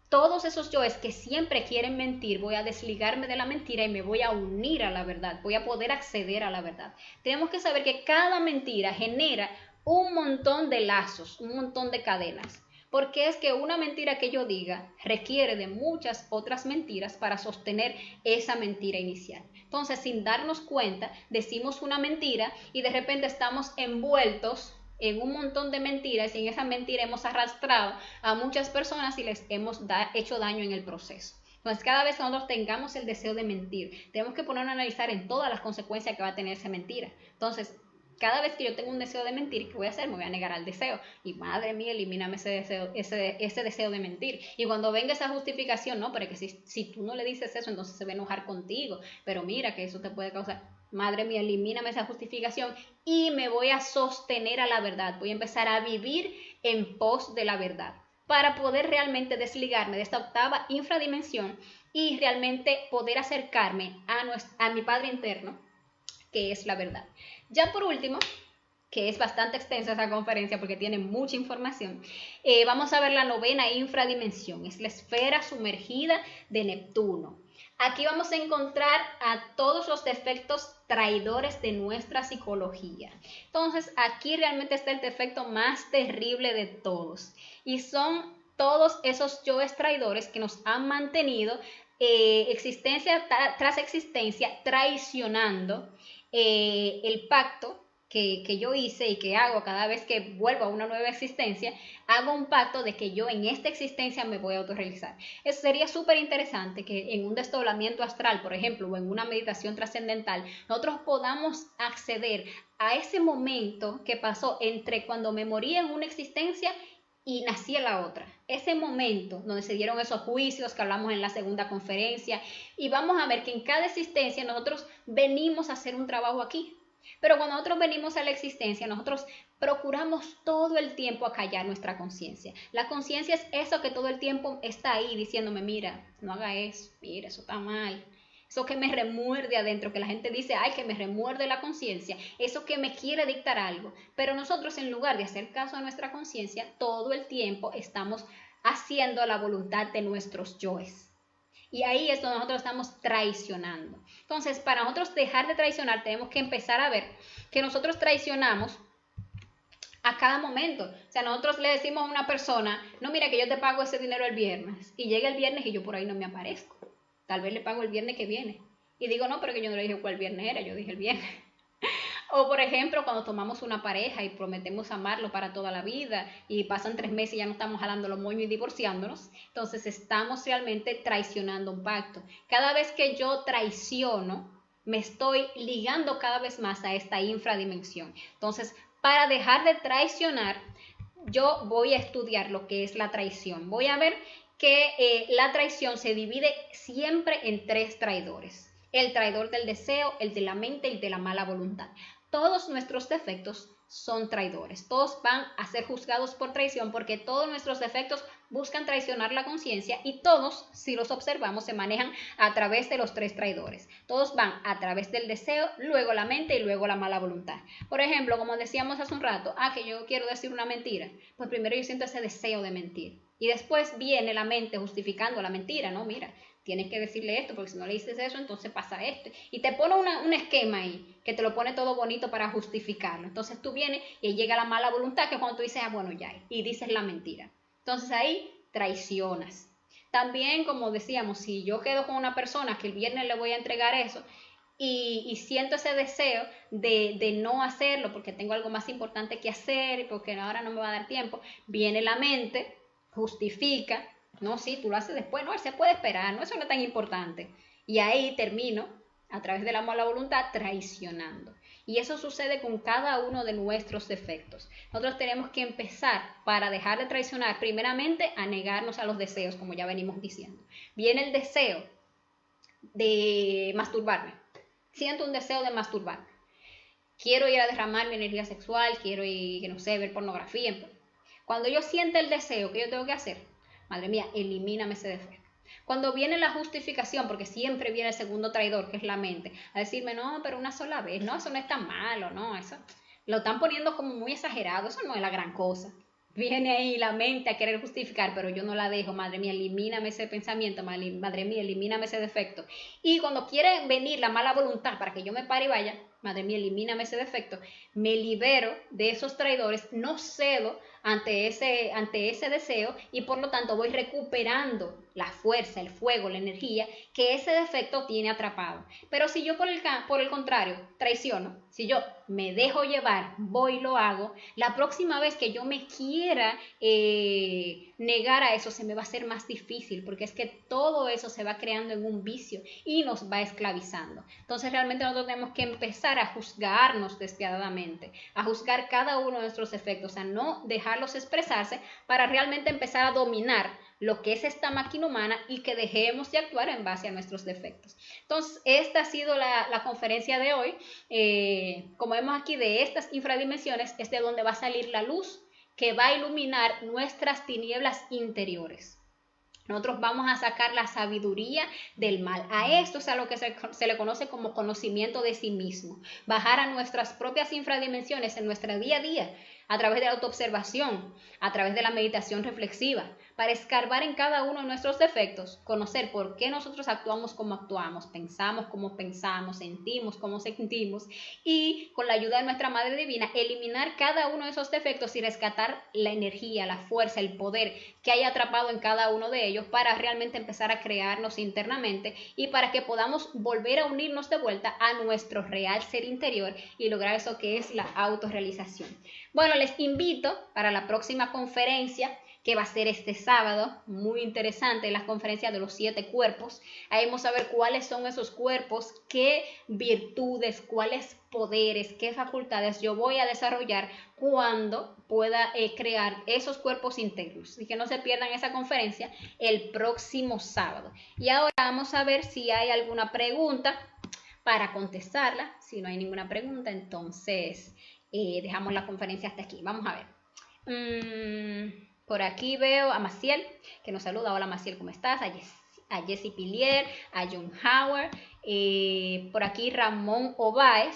todos esos yoes que siempre quieren mentir, voy a desligarme de la mentira y me voy a unir a la verdad, voy a poder acceder a la verdad. Tenemos que saber que cada mentira genera un montón de lazos, un montón de cadenas. Porque es que una mentira que yo diga requiere de muchas otras mentiras para sostener esa mentira inicial. Entonces, sin darnos cuenta, decimos una mentira y de repente estamos envueltos en un montón de mentiras y en esa mentira hemos arrastrado a muchas personas y les hemos hecho daño en el proceso. Entonces, cada vez que nosotros tengamos el deseo de mentir, tenemos que ponernos a analizar en todas las consecuencias que va a tener esa mentira. Entonces, cada vez que yo tengo un deseo de mentir, ¿qué voy a hacer? Me voy a negar al deseo. Y madre mía, elimíname ese deseo de mentir. Y cuando venga esa justificación, no, pero que si tú no le dices eso, entonces se va a enojar contigo. Pero mira que eso te puede causar. Madre mía, elimíname esa justificación y me voy a sostener a la verdad. Voy a empezar a vivir en pos de la verdad para poder realmente desligarme de esta octava infradimensión y realmente poder acercarme a mi Padre interno, que es la verdad. Ya por último, que es bastante extensa esa conferencia porque tiene mucha información, vamos a ver la novena infradimensión, es la esfera sumergida de Neptuno. Aquí vamos a encontrar a todos los defectos traidores de nuestra psicología. Entonces, aquí realmente está el defecto más terrible de todos y son todos esos yoes traidores que nos han mantenido existencia tras existencia traicionando el pacto que yo hice y que hago cada vez que vuelvo a una nueva existencia. Hago un pacto de que yo en esta existencia me voy a autorrealizar. Eso sería súper interesante que en un desdoblamiento astral, por ejemplo, o en una meditación trascendental, nosotros podamos acceder a ese momento que pasó entre cuando me morí en una existencia y nací en la otra. Ese momento donde se dieron esos juicios que hablamos en la segunda conferencia, y vamos a ver que en cada existencia nosotros venimos a hacer un trabajo aquí. Pero cuando nosotros venimos a la existencia, nosotros procuramos todo el tiempo acallar nuestra conciencia. La conciencia es eso que todo el tiempo está ahí diciéndome, mira, no haga eso, mira, eso está mal. eso que me remuerde adentro, que la gente dice, ay, que me remuerde la conciencia, eso que me quiere dictar algo. Pero nosotros, en lugar de hacer caso a nuestra conciencia, todo el tiempo estamos haciendo la voluntad de nuestros yoes. Y ahí es donde nosotros estamos traicionando. Entonces, para nosotros dejar de traicionar, tenemos que empezar a ver que nosotros traicionamos a cada momento. O sea, nosotros le decimos a una persona, no, mira que yo te pago ese dinero el viernes, y llega el viernes y yo por ahí no me aparezco. Tal vez le pago el viernes que viene. Y digo, no, pero que yo no le dije cuál viernes era, yo dije el viernes. O por ejemplo, cuando tomamos una pareja y prometemos amarlo para toda la vida y pasan 3 meses y ya no estamos jalando los moños y divorciándonos, entonces estamos realmente traicionando un pacto. Cada vez que yo traiciono, me estoy ligando cada vez más a esta infradimensión. Entonces, para dejar de traicionar, yo voy a estudiar lo que es la traición. Voy a ver que la traición se divide siempre en 3 traidores. El traidor del deseo, el de la mente y el de la mala voluntad. Todos nuestros defectos son traidores. Todos van a ser juzgados por traición porque todos nuestros defectos buscan traicionar la conciencia y todos, si los observamos, se manejan a través de los 3 traidores. Todos van a través del deseo, luego la mente y luego la mala voluntad. Por ejemplo, como decíamos hace un rato, que yo quiero decir una mentira. Pues primero yo siento ese deseo de mentir. Y después viene la mente justificando la mentira, ¿no? Mira, tienes que decirle esto, porque si no le dices eso, entonces pasa esto. Y te pone un esquema ahí, que te lo pone todo bonito para justificarlo. Entonces tú vienes y llega la mala voluntad, que es cuando tú dices, bueno, ya, y dices la mentira. Entonces ahí traicionas. También, como decíamos, si yo quedo con una persona que el viernes le voy a entregar eso, y siento ese deseo de no hacerlo, porque tengo algo más importante que hacer, porque ahora no me va a dar tiempo, viene la mente, justifica, no, sí, tú lo haces después, no, él se puede esperar, no, eso no es tan importante. Y ahí termino, a través de la mala voluntad, traicionando. Y eso sucede con cada uno de nuestros defectos. Nosotros tenemos que empezar, para dejar de traicionar, primeramente a negarnos a los deseos, como ya venimos diciendo. Viene el deseo de masturbarme. Siento un deseo de masturbarme. Quiero ir a derramar mi energía sexual, quiero ir, no sé, ver pornografía. Cuando yo siento el deseo, ¿qué yo tengo que hacer? Madre mía, elimíname ese defecto. Cuando viene la justificación, porque siempre viene el segundo traidor, que es la mente, a decirme, no, pero una sola vez, no, eso no es tan malo, no, eso lo están poniendo como muy exagerado, eso no es la gran cosa. Viene ahí la mente a querer justificar, pero yo no la dejo, madre mía, elimíname ese pensamiento, madre mía, elimíname ese defecto. Y cuando quiere venir la mala voluntad para que yo me pare y vaya, madre mía, elimíname ese defecto, me libero de esos traidores, no cedo ante ese deseo y por lo tanto voy recuperando la fuerza, el fuego, la energía que ese defecto tiene atrapado. Pero si yo por el contrario traiciono, si yo me dejo llevar, voy y lo hago, la próxima vez que yo me quiera negar a eso se me va a hacer más difícil porque es que todo eso se va creando en un vicio y nos va esclavizando. Entonces realmente nosotros tenemos que empezar a juzgarnos despiadadamente, a juzgar cada uno de nuestros defectos, a no dejarlos expresarse para realmente empezar a dominar lo que es esta máquina humana y que dejemos de actuar en base a nuestros defectos. Entonces, esta ha sido la conferencia de hoy. Como vemos aquí, de estas infradimensiones es de donde va a salir la luz que va a iluminar nuestras tinieblas interiores. Nosotros vamos a sacar la sabiduría del mal. A esto es a lo que se le conoce como conocimiento de sí mismo. Bajar a nuestras propias infradimensiones en nuestro día a día, a través de la autoobservación, a través de la meditación reflexiva, para escarbar en cada uno de nuestros defectos, conocer por qué nosotros actuamos como actuamos, pensamos como pensamos, sentimos como sentimos, y con la ayuda de nuestra Madre Divina, eliminar cada uno de esos defectos y rescatar la energía, la fuerza, el poder que hay atrapado en cada uno de ellos para realmente empezar a crearnos internamente y para que podamos volver a unirnos de vuelta a nuestro real ser interior y lograr eso que es la autorrealización. Bueno, les invito para la próxima conferencia que va a ser este sábado, muy interesante, la conferencia de los 7 cuerpos. Ahí vamos a ver cuáles son esos cuerpos, qué virtudes, cuáles poderes, qué facultades yo voy a desarrollar cuando pueda crear esos cuerpos íntegros. Así que no se pierdan esa conferencia el próximo sábado. Y ahora vamos a ver si hay alguna pregunta para contestarla. Si no hay ninguna pregunta, entonces dejamos la conferencia hasta aquí. Vamos a ver. Por aquí veo a Maciel, que nos saluda. Hola Maciel, ¿cómo estás? A Jessie Pilier, a John Howard Por aquí Ramón Ováez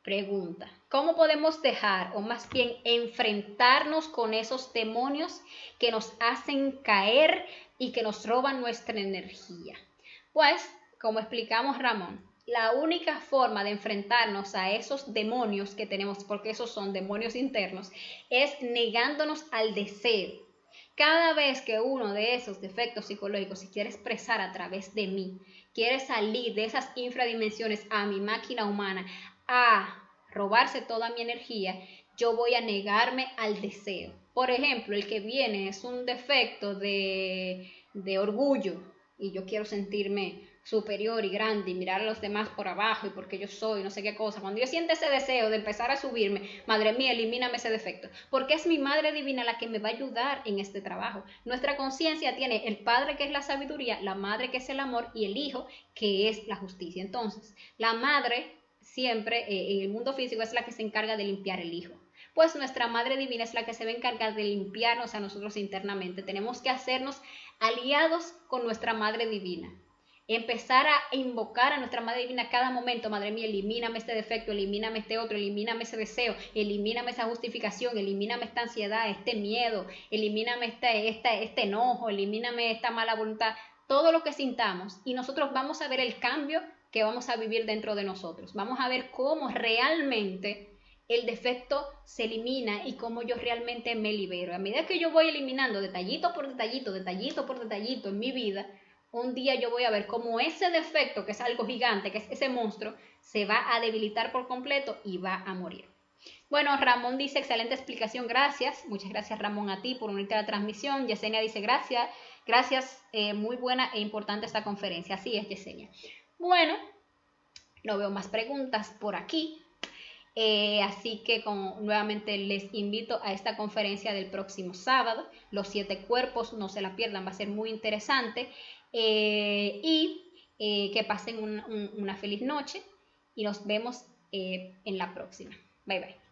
pregunta, ¿cómo podemos dejar o más bien enfrentarnos con esos demonios que nos hacen caer y que nos roban nuestra energía? Pues, como explicamos Ramón, la única forma de enfrentarnos a esos demonios que tenemos, porque esos son demonios internos, es negándonos al deseo. Cada vez que uno de esos defectos psicológicos se quiere expresar a través de mí, quiere salir de esas infradimensiones a mi máquina humana, a robarse toda mi energía, yo voy a negarme al deseo. Por ejemplo, el que viene es un defecto de orgullo y yo quiero sentirme superior y grande y mirar a los demás por abajo y porque yo soy no sé qué cosa. Cuando yo siento ese deseo de empezar a subirme, madre mía, elimíname ese defecto, porque es mi madre divina la que me va a ayudar en este trabajo. Nuestra conciencia tiene el padre, que es la sabiduría, la madre, que es el amor, y el hijo, que es la justicia. Entonces, la madre siempre en el mundo físico es la que se encarga de limpiar el hijo. Pues nuestra madre divina es la que se va a encargar de limpiarnos a nosotros internamente. Tenemos que hacernos aliados con nuestra madre divina. Empezar a invocar a nuestra madre divina cada momento. Madre mía, elimíname este defecto, elimíname este otro, elimíname ese deseo, elimíname esa justificación, elimíname esta ansiedad, este miedo, elimíname este enojo, elimíname esta mala voluntad, todo lo que sintamos, y nosotros vamos a ver el cambio que vamos a vivir dentro de nosotros. Vamos a ver cómo realmente el defecto se elimina y cómo yo realmente me libero. A medida que yo voy eliminando detallito por detallito, detallito por detallito en mi vida, un día yo voy a ver cómo ese defecto, que es algo gigante, que es ese monstruo, se va a debilitar por completo y va a morir. Bueno, Ramón dice, excelente explicación, gracias. Muchas gracias, Ramón, a ti por unirte a la transmisión. Yesenia dice, gracias, muy buena e importante esta conferencia. Así es, Yesenia. Bueno, no veo más preguntas por aquí. Así que nuevamente les invito a esta conferencia del próximo sábado. Los 7 cuerpos, no se la pierdan, va a ser muy interesante. Que pasen una feliz noche y nos vemos en la próxima. Bye bye.